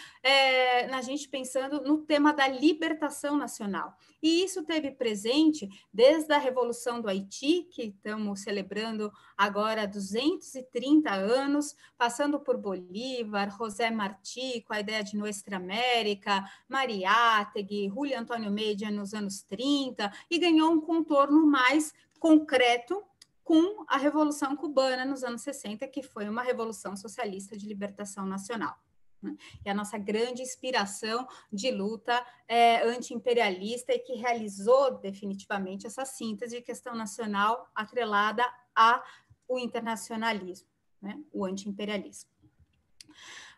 a gente pensando no tema da libertação nacional. E isso teve presente desde a Revolução do Haiti, que estamos celebrando agora 230 anos, passando por Bolívar, José Martí, com a ideia de Nuestra América, Mariátegui, Julio Antônio Média nos anos 30, e ganhou um contorno mais concreto com a Revolução Cubana nos anos 60, que foi uma revolução socialista de libertação nacional. né? É a nossa grande inspiração de luta anti-imperialista e que realizou definitivamente essa síntese de questão nacional atrelada ao internacionalismo, né? O anti-imperialismo.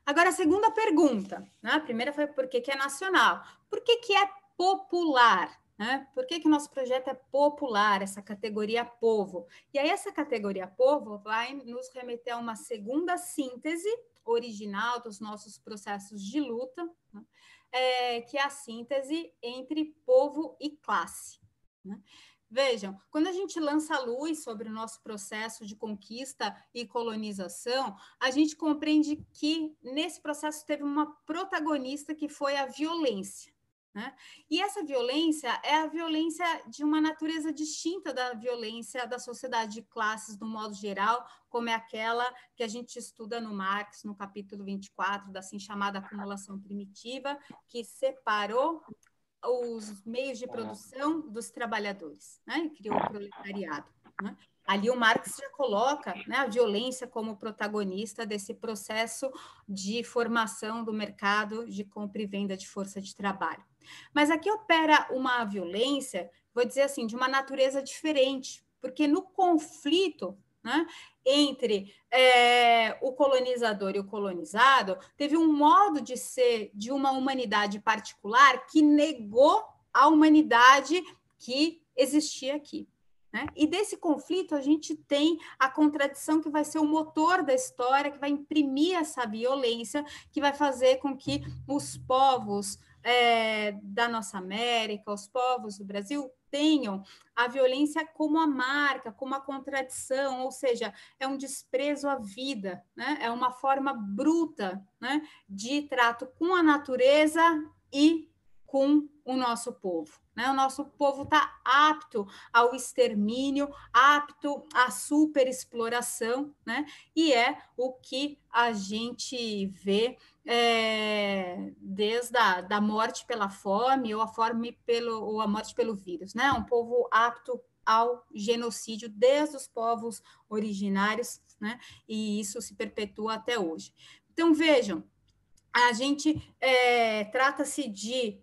Agora, a segunda pergunta, né? A primeira foi por que é nacional? Por que é popular? Né? Por que o nosso projeto é popular, essa categoria povo? E aí essa categoria povo vai nos remeter a uma segunda síntese original dos nossos processos de luta, né? Que é a síntese entre povo e classe, né? Vejam, quando a gente lança a luz sobre o nosso processo de conquista e colonização, a gente compreende que nesse processo teve uma protagonista que foi a violência, né? E essa violência é a violência de uma natureza distinta da violência da sociedade de classes, no modo geral, como é aquela que a gente estuda no Marx, no capítulo 24, da assim chamada acumulação primitiva, que separou os meios de produção dos trabalhadores, né? E criou o proletariado, né? Ali o Marx já coloca, né, a violência como protagonista desse processo de formação do mercado de compra e venda de força de trabalho. Mas aqui opera uma violência, vou dizer assim, de uma natureza diferente, porque no conflito, né, entre o colonizador e o colonizado, teve um modo de ser de uma humanidade particular que negou a humanidade que existia aqui, né? E desse conflito a gente tem a contradição que vai ser o motor da história, que vai imprimir essa violência, que vai fazer com que os povos da nossa América, os povos do Brasil, tenham a violência como a marca, como a contradição, ou seja, é um desprezo à vida, né? É uma forma bruta, né, de trato com a natureza e com o nosso povo, né? O nosso povo está apto ao extermínio, apto à superexploração, né? E é o que a gente vê desde a morte pela fome ou a morte pelo vírus, né? Um povo apto ao genocídio desde os povos originários, né? E isso se perpetua até hoje. Então, vejam, a gente trata-se de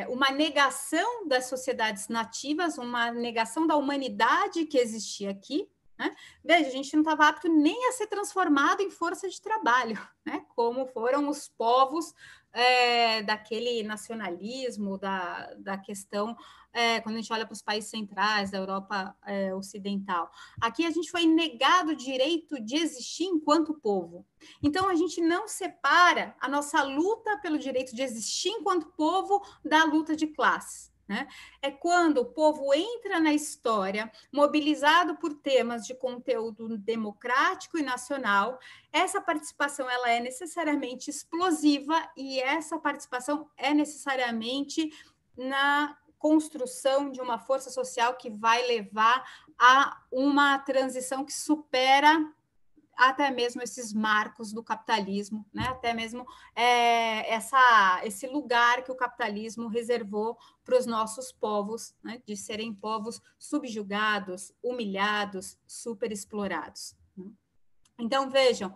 uma negação das sociedades nativas, uma negação da humanidade que existia aqui, né? Veja, a gente não estava apto nem a ser transformado em força de trabalho, né? Como foram os povos daquele nacionalismo, da questão, quando a gente olha para os países centrais da Europa ocidental. Aqui a gente foi negado o direito de existir enquanto povo. Então, a gente não separa a nossa luta pelo direito de existir enquanto povo da luta de classes, né? É quando o povo entra na história, mobilizado por temas de conteúdo democrático e nacional, essa participação ela é necessariamente explosiva e essa participação é necessariamente na construção de uma força social que vai levar a uma transição que supera até mesmo esses marcos do capitalismo, né? Até mesmo esse lugar que o capitalismo reservou para os nossos povos, né? De serem povos subjugados, humilhados, superexplorados. Então, vejam,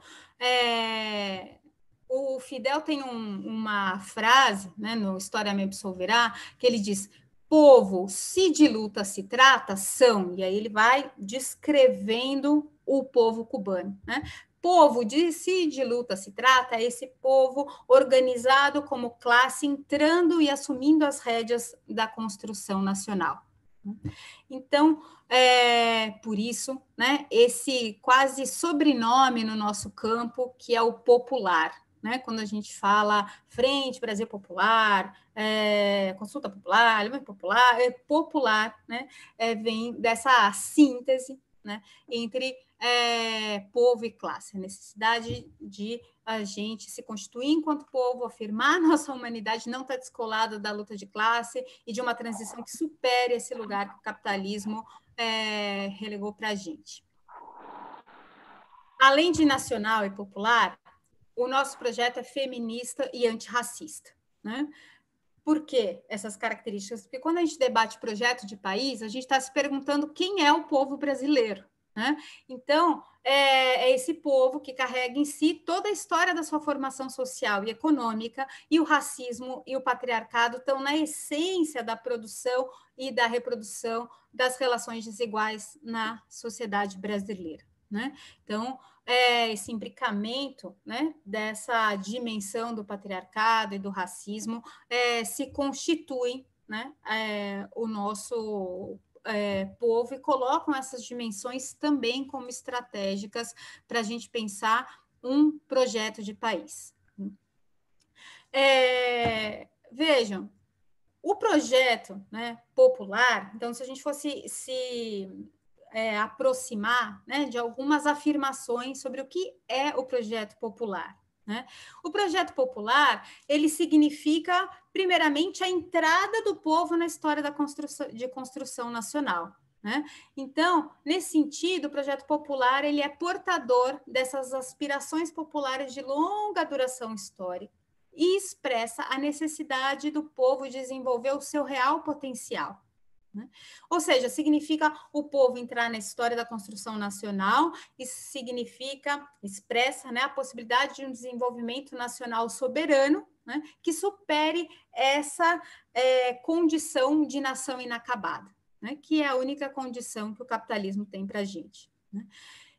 o Fidel tem uma frase, né, no História Me Absolverá, que ele diz: povo, se de luta se trata, são, e aí ele vai descrevendo o povo cubano, né? Povo, se de luta se trata, é esse povo organizado como classe, entrando e assumindo as rédeas da construção nacional. Então, por isso, né, esse quase sobrenome no nosso campo, que é o popular, né? Quando a gente fala Frente Brasil Popular, Consulta Popular, Livre Popular, popular, né? Vem dessa síntese, né, entre povo e classe, a necessidade de a gente se constituir enquanto povo, afirmar nossa humanidade, não estar descolada da luta de classe e de uma transição que supere esse lugar que o capitalismo relegou para a gente. Além de nacional e popular, o nosso projeto é feminista e antirracista, né? Por que essas características? Porque quando a gente debate projeto de país, a gente está se perguntando quem é o povo brasileiro, né? Então, é esse povo que carrega em si toda a história da sua formação social e econômica, e o racismo e o patriarcado estão na essência da produção e da reprodução das relações desiguais na sociedade brasileira, né? Então, esse imbricamento, né, dessa dimensão do patriarcado e do racismo se constitui, né, o nosso povo, e colocam essas dimensões também como estratégicas para a gente pensar um projeto de país. Vejam, o projeto, né, popular, então, se a gente fosse se aproximar, né, de algumas afirmações sobre o que é o projeto popular, né? O projeto popular, ele significa, primeiramente, a entrada do povo na história da construção nacional, né? Então, nesse sentido, o projeto popular, ele é portador dessas aspirações populares de longa duração histórica e expressa a necessidade do povo desenvolver o seu real potencial, né? Ou seja, significa o povo entrar na história da construção nacional, isso significa, expressa, né, a possibilidade de um desenvolvimento nacional soberano, né, que supere essa condição de nação inacabada, né, que é a única condição que o capitalismo tem para a gente, né?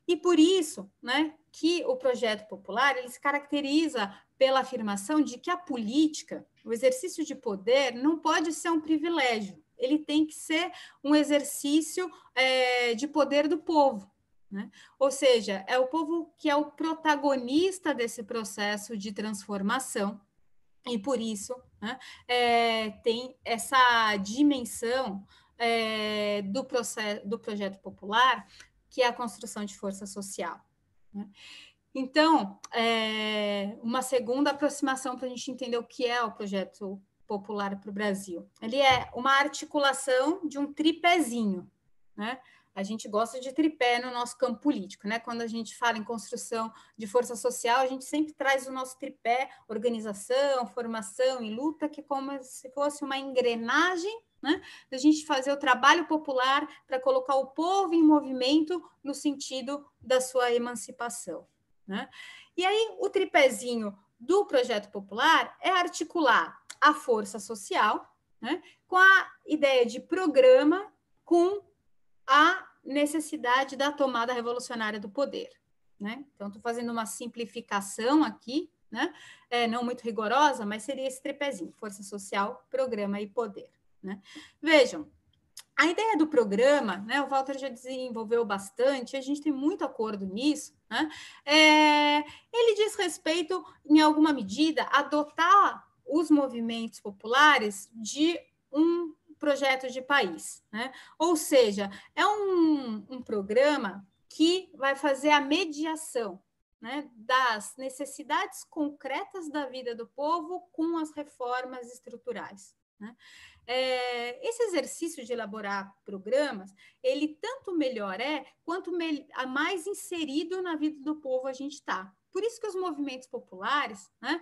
E por isso, né, que o projeto popular, ele se caracteriza pela afirmação de que a política, o exercício de poder, não pode ser um privilégio, ele tem que ser um exercício de poder do povo, né? Ou seja, é o povo que é o protagonista desse processo de transformação, e por isso, né, tem essa dimensão do projeto popular, que é a construção de força social, né? Então, uma segunda aproximação para a gente entender o que é o projeto popular para o Brasil. Ele é uma articulação de um tripézinho, né? A gente gosta de tripé no nosso campo político, né? Quando a gente fala em construção de força social, a gente sempre traz o nosso tripé: organização, formação e luta, que é como se fosse uma engrenagem, né, da gente fazer o trabalho popular para colocar o povo em movimento no sentido da sua emancipação, né? E aí, o tripézinho do projeto popular é articular a força social, né, com a ideia de programa, com a necessidade da tomada revolucionária do poder, né? Então, estou fazendo uma simplificação aqui, né, não muito rigorosa, mas seria esse tripézinho: força social, programa e poder, né? Vejam, a ideia do programa, né, o Walter já desenvolveu bastante, a gente tem muito acordo nisso, né? Ele diz respeito, em alguma medida, a dotar os movimentos populares de um projeto de país, né? Ou seja, é um programa que vai fazer a mediação, né, das necessidades concretas da vida do povo com as reformas estruturais, né? Esse exercício de elaborar programas, ele tanto melhor quanto mais inserido na vida do povo a gente está. Por isso que os movimentos populares, né,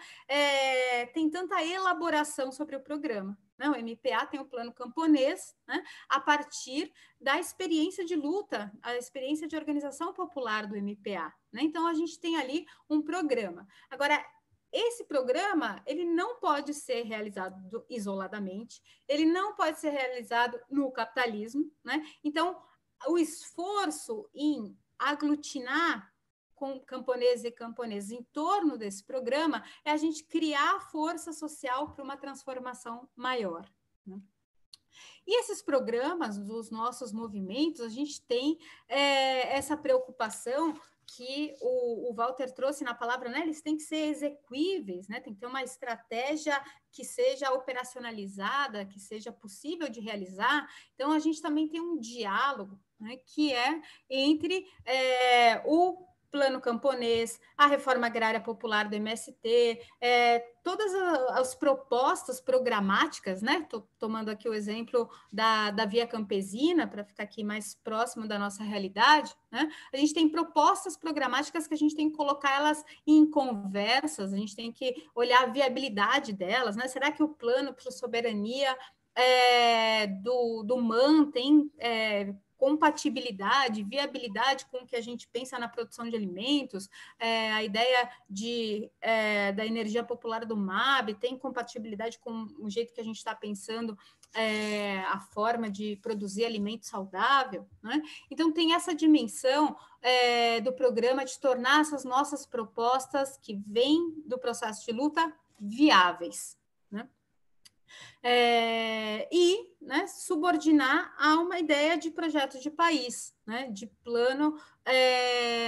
têm tanta elaboração sobre o programa, né? O MPA tem o Plano Camponês, né, a partir da experiência de luta, a experiência de organização popular do MPA, né? Então, a gente tem ali um programa. Agora, esse programa, ele não pode ser realizado isoladamente, ele não pode ser realizado no capitalismo, né? Então, o esforço em aglutinar com camponeses e camponesas em torno desse programa é a gente criar força social para uma transformação maior, né? E esses programas dos nossos movimentos, a gente tem essa preocupação que o Walter trouxe na palavra, né? Eles têm que ser execuíveis, né? Tem que ter uma estratégia que seja operacionalizada, que seja possível de realizar. Então, a gente também tem um diálogo, né, que é entre o Plano Camponês, a Reforma Agrária Popular do MST, todas as propostas programáticas, né? Estou tomando aqui o exemplo da Via Campesina, para ficar aqui mais próximo da nossa realidade, né? A gente tem propostas programáticas que a gente tem que colocar elas em conversas, a gente tem que olhar a viabilidade delas, né? Será que o plano para a soberania do MAN tem compatibilidade, viabilidade com o que a gente pensa na produção de alimentos, a ideia da energia popular do MAB tem compatibilidade com o jeito que a gente está pensando a forma de produzir alimento saudável, né? Então, tem essa dimensão do programa de tornar essas nossas propostas que vêm do processo de luta viáveis, né? Né, subordinar a uma ideia de projeto de país, né, de plano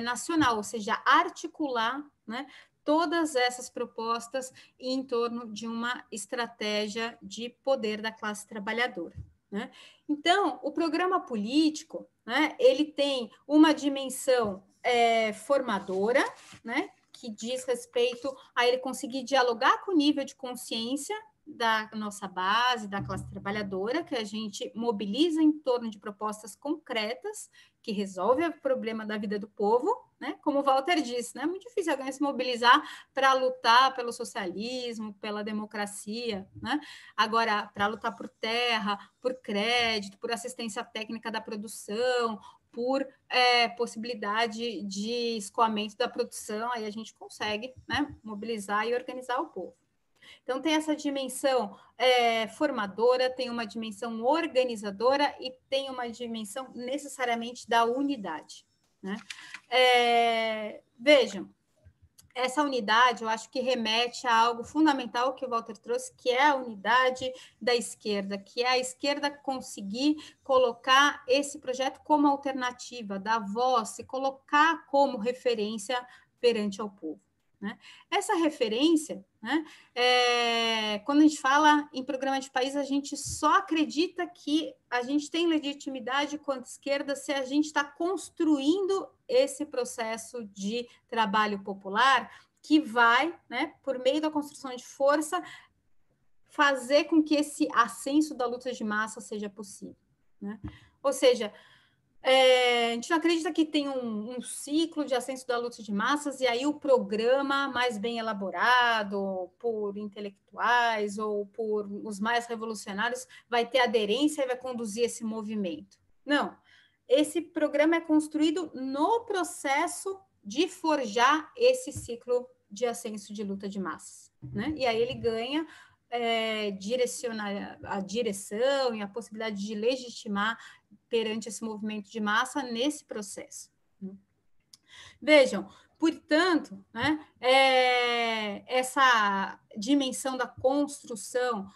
nacional, ou seja, articular, né, todas essas propostas em torno de uma estratégia de poder da classe trabalhadora, né? Então, o programa político, né, ele tem uma dimensão formadora, né, que diz respeito a ele conseguir dialogar com o nível de consciência da nossa base, da classe trabalhadora, que a gente mobiliza em torno de propostas concretas que resolvem o problema da vida do povo, né? Como o Walter disse, né? É muito difícil alguém se mobilizar para lutar pelo socialismo, pela democracia, né? Agora, para lutar por terra, por crédito, por assistência técnica da produção, por possibilidade de escoamento da produção, aí a gente consegue, né, mobilizar e organizar o povo. Então, tem essa dimensão formadora, tem uma dimensão organizadora e tem uma dimensão necessariamente da unidade, né? Vejam, essa unidade eu acho que remete a algo fundamental que o Walter trouxe, que é a unidade da esquerda, que é a esquerda conseguir colocar esse projeto como alternativa, dar voz, se colocar como referência perante ao povo, né? Essa referência, né, quando a gente fala em programa de país, a gente só acredita que a gente tem legitimidade quanto esquerda se a gente está construindo esse processo de trabalho popular que vai, né, por meio da construção de força, fazer com que esse ascenso da luta de massa seja possível, né? Ou seja, a gente não acredita que tem um ciclo de ascenso da luta de massas e aí o programa mais bem elaborado por intelectuais ou por os mais revolucionários vai ter aderência e vai conduzir esse movimento. Não, esse programa é construído no processo de forjar esse ciclo de ascenso de luta de massas, né? E aí ele ganha direcionar a direção e a possibilidade de legitimar perante esse movimento de massa nesse processo. Vejam, portanto, né, essa dimensão da construção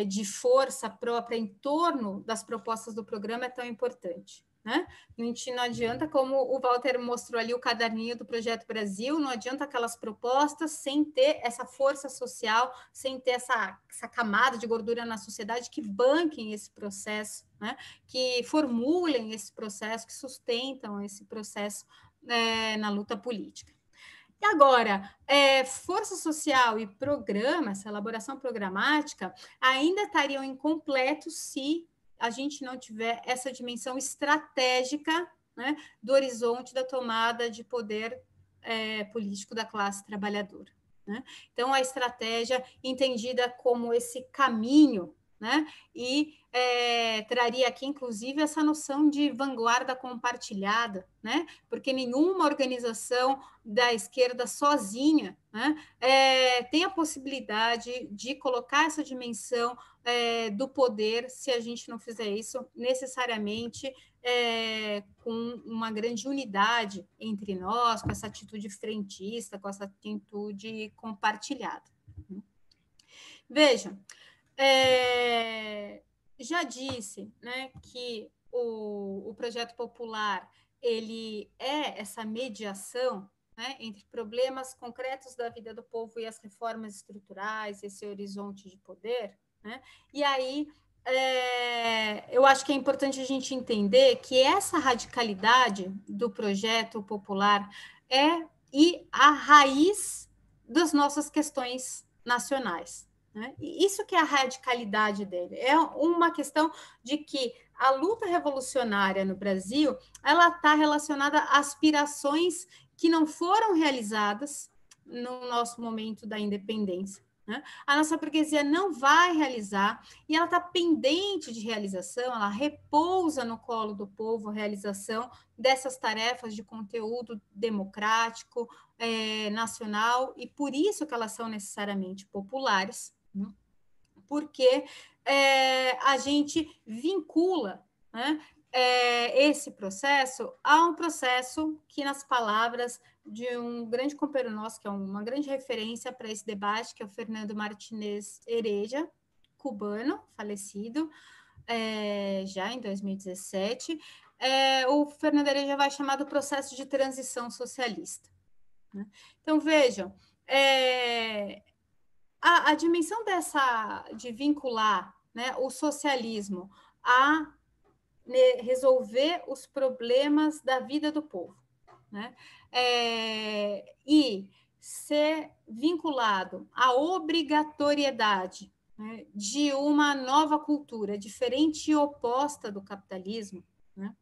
de força própria em torno das propostas do programa é tão importante, né? A gente não adianta, como o Walter mostrou ali o caderninho do Projeto Brasil, não adianta aquelas propostas sem ter essa força social, sem ter essa camada de gordura na sociedade que banquem esse processo, né? Que formulem esse processo, que sustentam esse processo na luta política. E agora, força social e programa, essa elaboração programática, ainda estariam incompletos se a gente não tiver essa dimensão estratégica, né, do horizonte da tomada de poder político da classe trabalhadora, né? Então, a estratégia entendida como esse caminho, né, e traria aqui, inclusive, essa noção de vanguarda compartilhada, né, porque nenhuma organização da esquerda sozinha, né, tem a possibilidade de colocar essa dimensão do poder se a gente não fizer isso necessariamente com uma grande unidade entre nós, com essa atitude frentista, com essa atitude compartilhada. Vejam, já disse, né, que o projeto popular ele é essa mediação, né, entre problemas concretos da vida do povo e as reformas estruturais, esse horizonte de poder, né? E aí eu acho que é importante a gente entender que essa radicalidade do projeto popular e a raiz das nossas questões nacionais, né? E isso que é a radicalidade dele, é uma questão de que a luta revolucionária no Brasil, ela está relacionada a aspirações que não foram realizadas no nosso momento da independência, né? A nossa burguesia não vai realizar e ela está pendente de realização, ela repousa no colo do povo a realização dessas tarefas de conteúdo democrático, nacional, e por isso que elas são necessariamente populares, né? Porque a gente vincula, né, esse processo a um processo que, nas palavras de um grande companheiro nosso, que é uma grande referência para esse debate, que é o Fernando Martínez Heredia, cubano, falecido, já em 2017, o Fernando Heredia vai chamar do processo de transição socialista, né? Então, vejam, a dimensão de vincular, né, o socialismo a resolver os problemas da vida do povo, né, e ser vinculado à obrigatoriedade, né, de uma nova cultura diferente e oposta do capitalismo, né,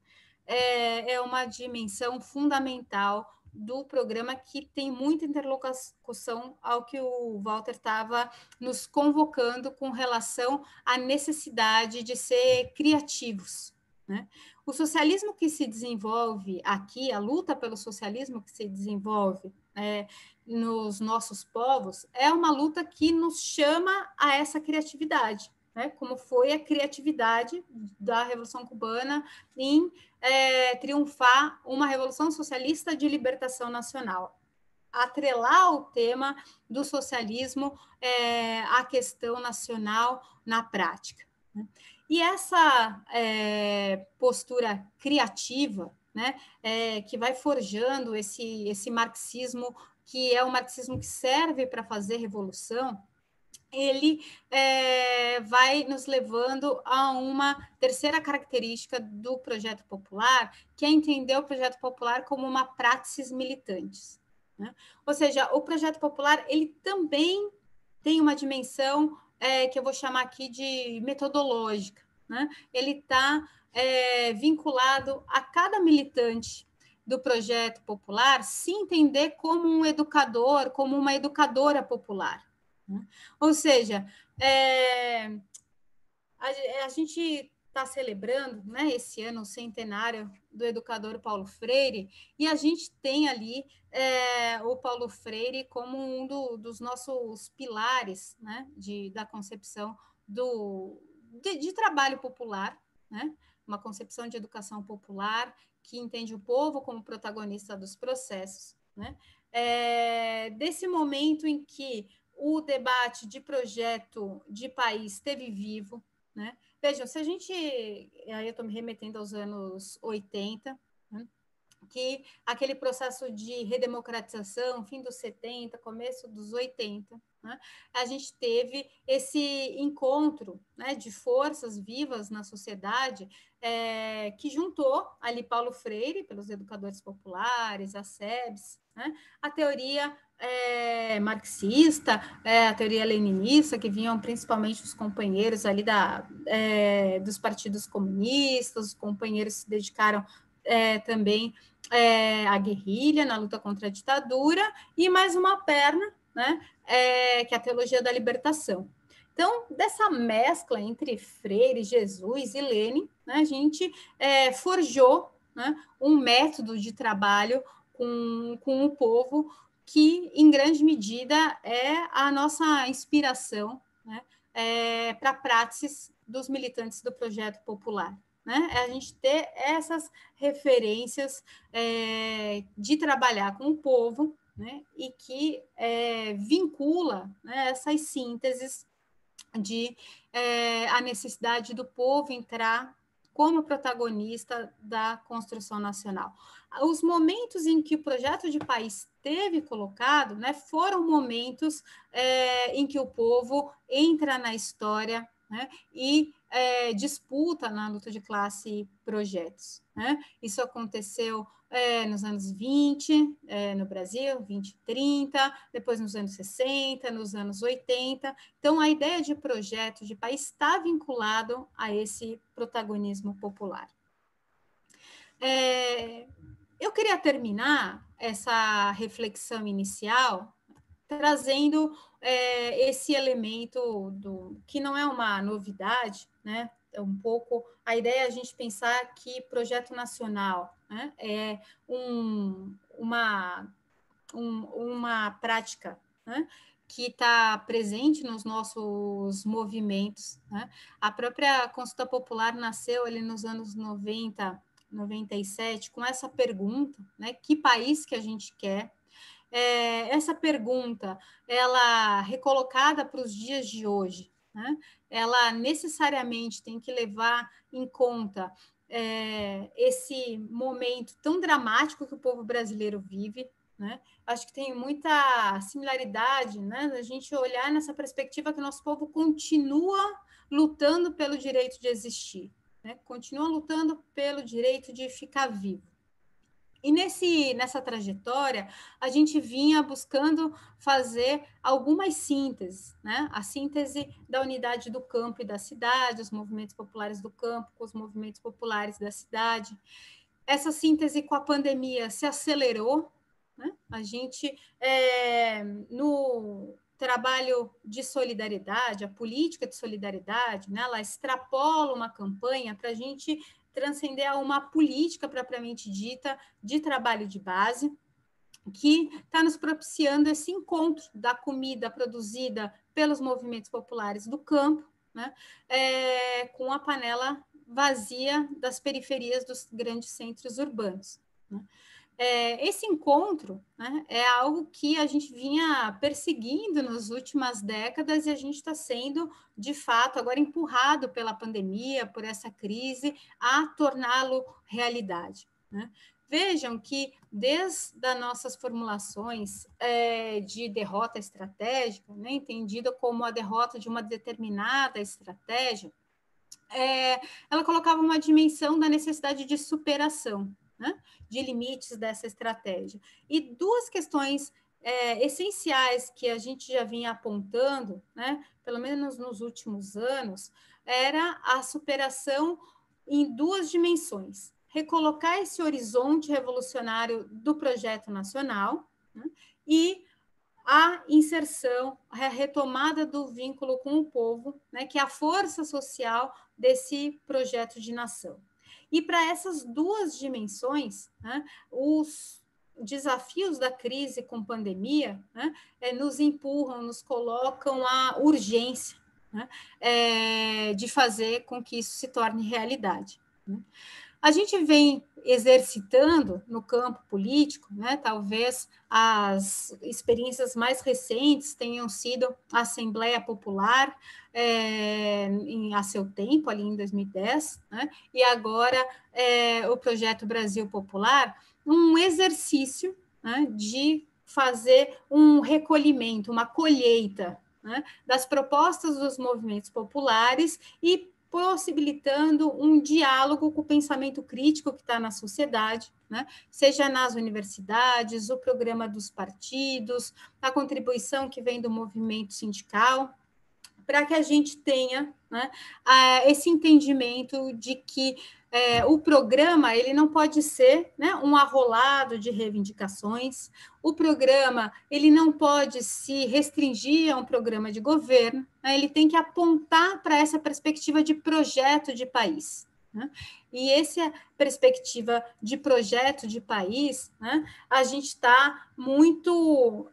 é uma dimensão fundamental do programa, que tem muita interlocução ao que o Walter estava nos convocando com relação à necessidade de ser criativos, né? O socialismo que se desenvolve aqui, a luta pelo socialismo que se desenvolve nos nossos povos, é uma luta que nos chama a essa criatividade, né? Como foi a criatividade da Revolução Cubana em triunfar uma revolução socialista de libertação nacional, atrelar o tema do socialismo à questão nacional na prática, né? E essa postura criativa, né, que vai forjando esse marxismo, que é um marxismo que serve para fazer revolução, ele vai nos levando a uma terceira característica do projeto popular, que é entender o projeto popular como uma praxis militantes, né? Ou seja, o projeto popular, ele também tem uma dimensão que eu vou chamar aqui de metodológica, né? Ele está vinculado a cada militante do projeto popular se entender como um educador, como uma educadora popular, né? Ou seja, a gente está celebrando, né, esse ano o centenário do educador Paulo Freire, e a gente tem ali o Paulo Freire como um dos nossos pilares, né, da concepção de trabalho popular, né, uma concepção de educação popular que entende o povo como protagonista dos processos, né? Desse momento em que o debate de projeto de país esteve vivo, né? Vejam, se a gente... Aí eu estou me remetendo aos anos 80, né? Que aquele processo de redemocratização, fim dos 70, começo dos 80, né? A gente teve esse encontro, né, de forças vivas na sociedade, que juntou ali Paulo Freire, pelos educadores populares, a SEBS, né, a teoria marxista, a teoria leninista, que vinham principalmente os companheiros ali dos partidos comunistas, os companheiros se dedicaram também à guerrilha, na luta contra a ditadura, e mais uma perna, né, que é a teologia da libertação. Então, dessa mescla entre Freire, Jesus e Lenin, né, a gente forjou, né, um método de trabalho com o povo que, em grande medida, é a nossa inspiração, né, para a praxis dos militantes do projeto popular, né? A gente ter essas referências de trabalhar com o povo, né, e que vincula, né, essas sínteses de a necessidade do povo entrar como protagonista da construção nacional. Os momentos em que o projeto de país esteve colocado, né, foram momentos em que o povo entra na história, né, e disputa na luta de classe projetos, né? Isso aconteceu nos anos 20, no Brasil, 20 e 30, depois nos anos 60, nos anos 80. Então, a ideia de projeto de país está vinculado a esse protagonismo popular. Eu queria terminar essa reflexão inicial trazendo esse elemento que não é uma novidade, né? É um pouco a ideia é a gente pensar que projeto nacional, né, é uma prática, né, que está presente nos nossos movimentos, né? A própria consulta popular nasceu ali nos anos 90, 97, com essa pergunta, né? Que país que a gente quer? Essa pergunta, ela recolocada para os dias de hoje, né? Ela necessariamente tem que levar em conta esse momento tão dramático que o povo brasileiro vive, né? Acho que tem muita similaridade, né? A gente olhar nessa perspectiva que o nosso povo continua lutando pelo direito de existir, né? Continua lutando pelo direito de ficar vivo. E nessa trajetória, a gente vinha buscando fazer algumas sínteses, né? A síntese da unidade do campo e da cidade, os movimentos populares do campo com os movimentos populares da cidade. Essa síntese com a pandemia se acelerou, né? A gente, no trabalho de solidariedade, a política de solidariedade, né? Ela extrapola uma campanha para a gente transcender a uma política propriamente dita de trabalho de base, que está nos propiciando esse encontro da comida produzida pelos movimentos populares do campo, né, com a panela vazia das periferias dos grandes centros urbanos, né. Esse encontro, né, é algo que a gente vinha perseguindo nas últimas décadas e a gente está sendo, de fato, agora empurrado pela pandemia, por essa crise, a torná-lo realidade, né? Vejam que, desde as nossas formulações de derrota estratégica, né, entendida como a derrota de uma determinada estratégia, ela colocava uma dimensão da necessidade de superação, né, de limites dessa estratégia. E duas questões essenciais que a gente já vinha apontando, né, pelo menos nos últimos anos, era a superação em duas dimensões: recolocar esse horizonte revolucionário do projeto nacional, né, e a inserção, a retomada do vínculo com o povo, né, que é a força social desse projeto de nação. E para essas duas dimensões, né, os desafios da crise com pandemia, né, nos empurram, nos colocam a urgência, né, de fazer com que isso se torne realidade, né. A gente vem exercitando no campo político, né, talvez as experiências mais recentes tenham sido a Assembleia Popular, a seu tempo, ali em 2010, né, e agora o Projeto Brasil Popular, um exercício, né, de fazer um recolhimento, uma colheita, né, das propostas dos movimentos populares e possibilitando um diálogo com o pensamento crítico que está na sociedade, né? Seja nas universidades, o programa dos partidos, a contribuição que vem do movimento sindical, para que a gente tenha, né, esse entendimento de que o programa ele não pode ser, né, um arrolado de reivindicações, o programa ele não pode se restringir a um programa de governo, né, ele tem que apontar para essa perspectiva de projeto de país, né? E essa perspectiva de projeto de país, né, a gente está muito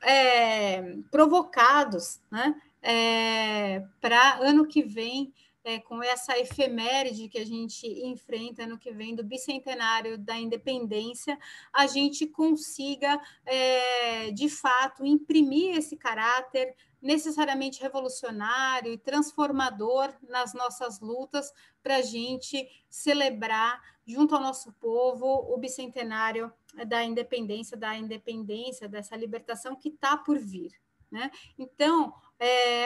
provocados, né, para ano que vem, com essa efeméride que a gente enfrenta ano que vem do bicentenário da independência, a gente consiga, de fato, imprimir esse caráter necessariamente revolucionário e transformador nas nossas lutas para a gente celebrar, junto ao nosso povo, o bicentenário da independência, dessa libertação que está por vir, né? Então,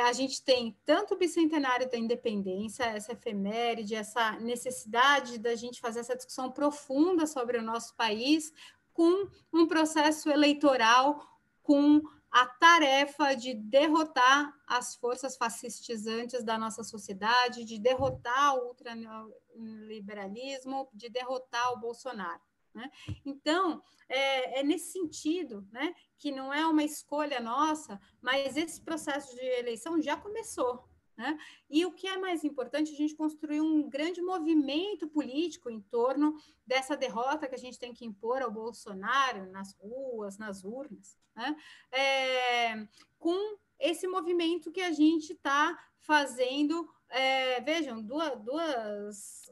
a gente tem tanto o bicentenário da independência, essa efeméride, essa necessidade da gente fazer essa discussão profunda sobre o nosso país, com um processo eleitoral, com a tarefa de derrotar as forças fascistizantes da nossa sociedade, de derrotar o ultraliberalismo, de derrotar o Bolsonaro, né? Então, é nesse sentido, né, que não é uma escolha nossa, mas esse processo de eleição já começou, né? E o que é mais importante, a gente construir um grande movimento político em torno dessa derrota que a gente tem que impor ao Bolsonaro nas ruas, nas urnas, né? Com esse movimento que a gente está fazendo. Vejam, duas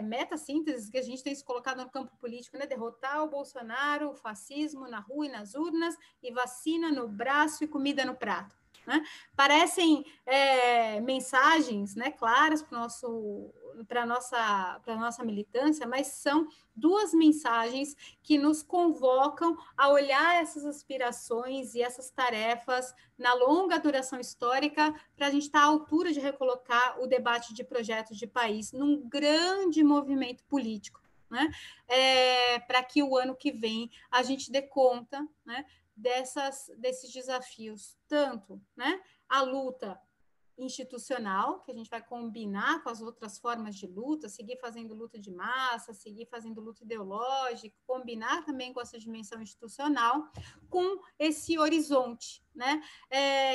meta-sínteses que a gente tem se colocado no campo político, né? Derrotar o Bolsonaro, o fascismo na rua e nas urnas, e vacina no braço e comida no prato, né? Parecem mensagens, né, claras para a nossa militância, mas são duas mensagens que nos convocam a olhar essas aspirações e essas tarefas na longa duração histórica, para a gente estar à altura de recolocar o debate de projetos de país num grande movimento político, né? Para que o ano que vem a gente dê conta, né, desses desafios, tanto, né, a luta institucional, que a gente vai combinar com as outras formas de luta, seguir fazendo luta de massa, seguir fazendo luta ideológica, combinar também com essa dimensão institucional, com esse horizonte, né,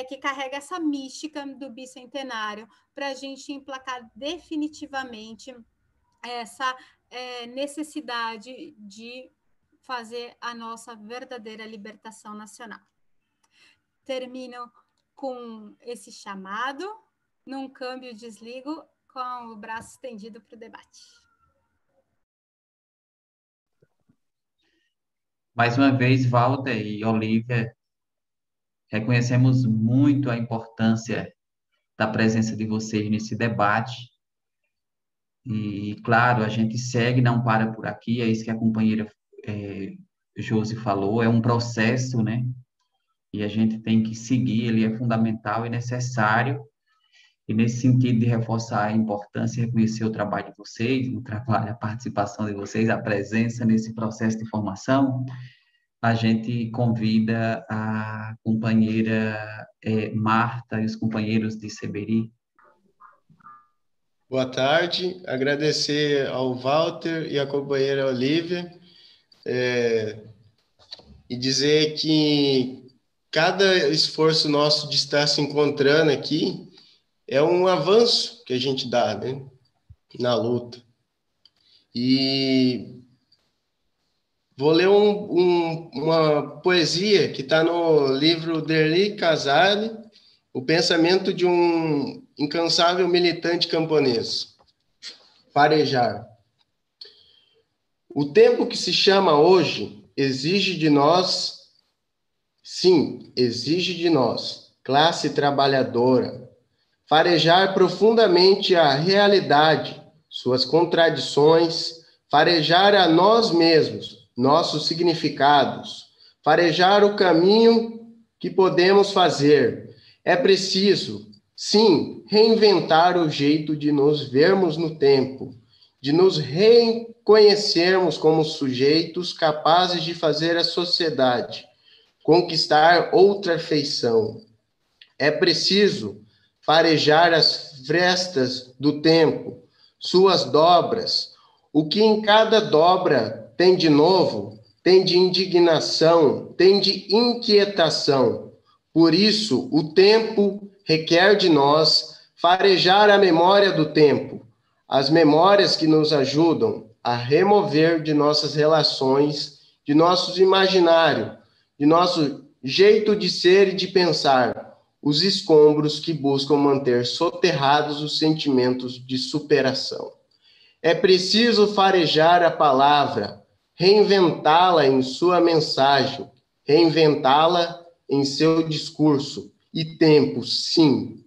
que carrega essa mística do bicentenário, para a gente emplacar definitivamente essa necessidade de fazer a nossa verdadeira libertação nacional. Termino com esse chamado, num câmbio desligo, com o braço estendido para o debate. Mais uma vez, Walter e Olívia, reconhecemos muito a importância da presença de vocês nesse debate. E, claro, a gente segue, não para por aqui, é isso que a companheira Josi falou, é um processo, né? E a gente tem que seguir, ele é fundamental e necessário, e nesse sentido de reforçar a importância e reconhecer o trabalho de vocês, a participação de vocês, a presença nesse processo de formação, a gente convida a companheira Marta e os companheiros de Seberi. Boa tarde, agradecer ao Walter e à companheira Olívia, e dizer que cada esforço nosso de estar se encontrando aqui é um avanço que a gente dá, né, na luta. E vou ler uma poesia que está no livro Derli Casale, O Pensamento de um Incansável Militante Camponês. Farejar. O tempo que se chama hoje exige de nós, sim, exige de nós, classe trabalhadora, farejar profundamente a realidade, suas contradições, farejar a nós mesmos, nossos significados, farejar o caminho que podemos fazer. É preciso, sim, reinventar o jeito de nos vermos no tempo, de nos reconhecermos como sujeitos capazes de fazer a sociedade conquistar outra feição. É preciso farejar as frestas do tempo, suas dobras, o que em cada dobra tem de novo, tem de indignação, tem de inquietação. Por isso, o tempo requer de nós farejar a memória do tempo, as memórias que nos ajudam a remover de nossas relações, de nossos imaginários, de nosso jeito de ser e de pensar, os escombros que buscam manter soterrados os sentimentos de superação. É preciso farejar a palavra, reinventá-la em sua mensagem, reinventá-la em seu discurso, e tempo, sim,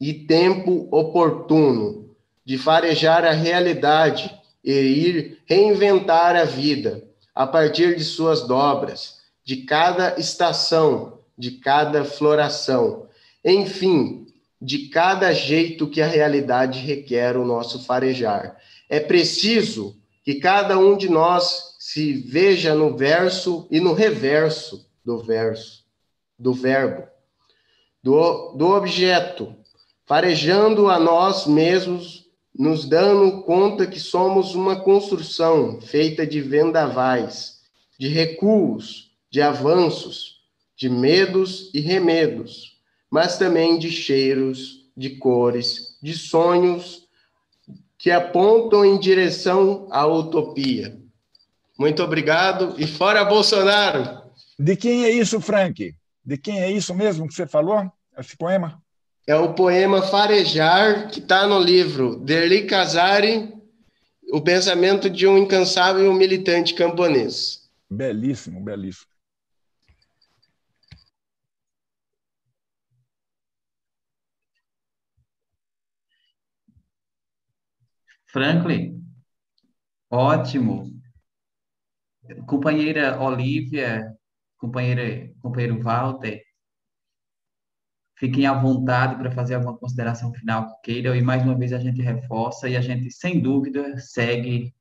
e tempo oportuno de farejar a realidade e ir reinventar a vida a partir de suas dobras, de cada estação, de cada floração, enfim, de cada jeito que a realidade requer o nosso farejar. É preciso que cada um de nós se veja no verso e no reverso do verso, do verbo, do objeto, farejando a nós mesmos nos dando conta que somos uma construção feita de vendavais, de recuos, de avanços, de medos e remedos, mas também de cheiros, de cores, de sonhos que apontam em direção à utopia. Muito obrigado e fora Bolsonaro! De quem é isso, Frank? De quem é isso mesmo que você falou, esse poema? É o poema Farejar, que está no livro Derli Casari, O Pensamento de um Incansável Militante Camponês. Belíssimo, belíssimo. Franklin, ótimo. Companheira Olívia, companheiro Walter, fiquem à vontade para fazer alguma consideração final que queiram, e mais uma vez a gente reforça e a gente, sem dúvida, segue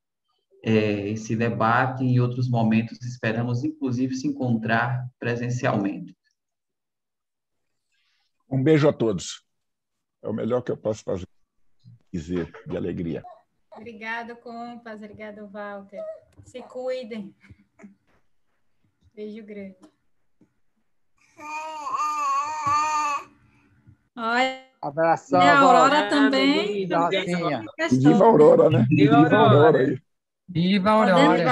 esse debate. Em outros momentos, esperamos, inclusive, se encontrar presencialmente. Um beijo a todos. É o melhor que eu posso fazer, dizer, de alegria. Obrigada, compas. Obrigada, Walter. Se cuidem. Beijo grande. Olha, abração. A Aurora também. Viva a Aurora, né? Viva a Aurora. aí. Viva a Aurora.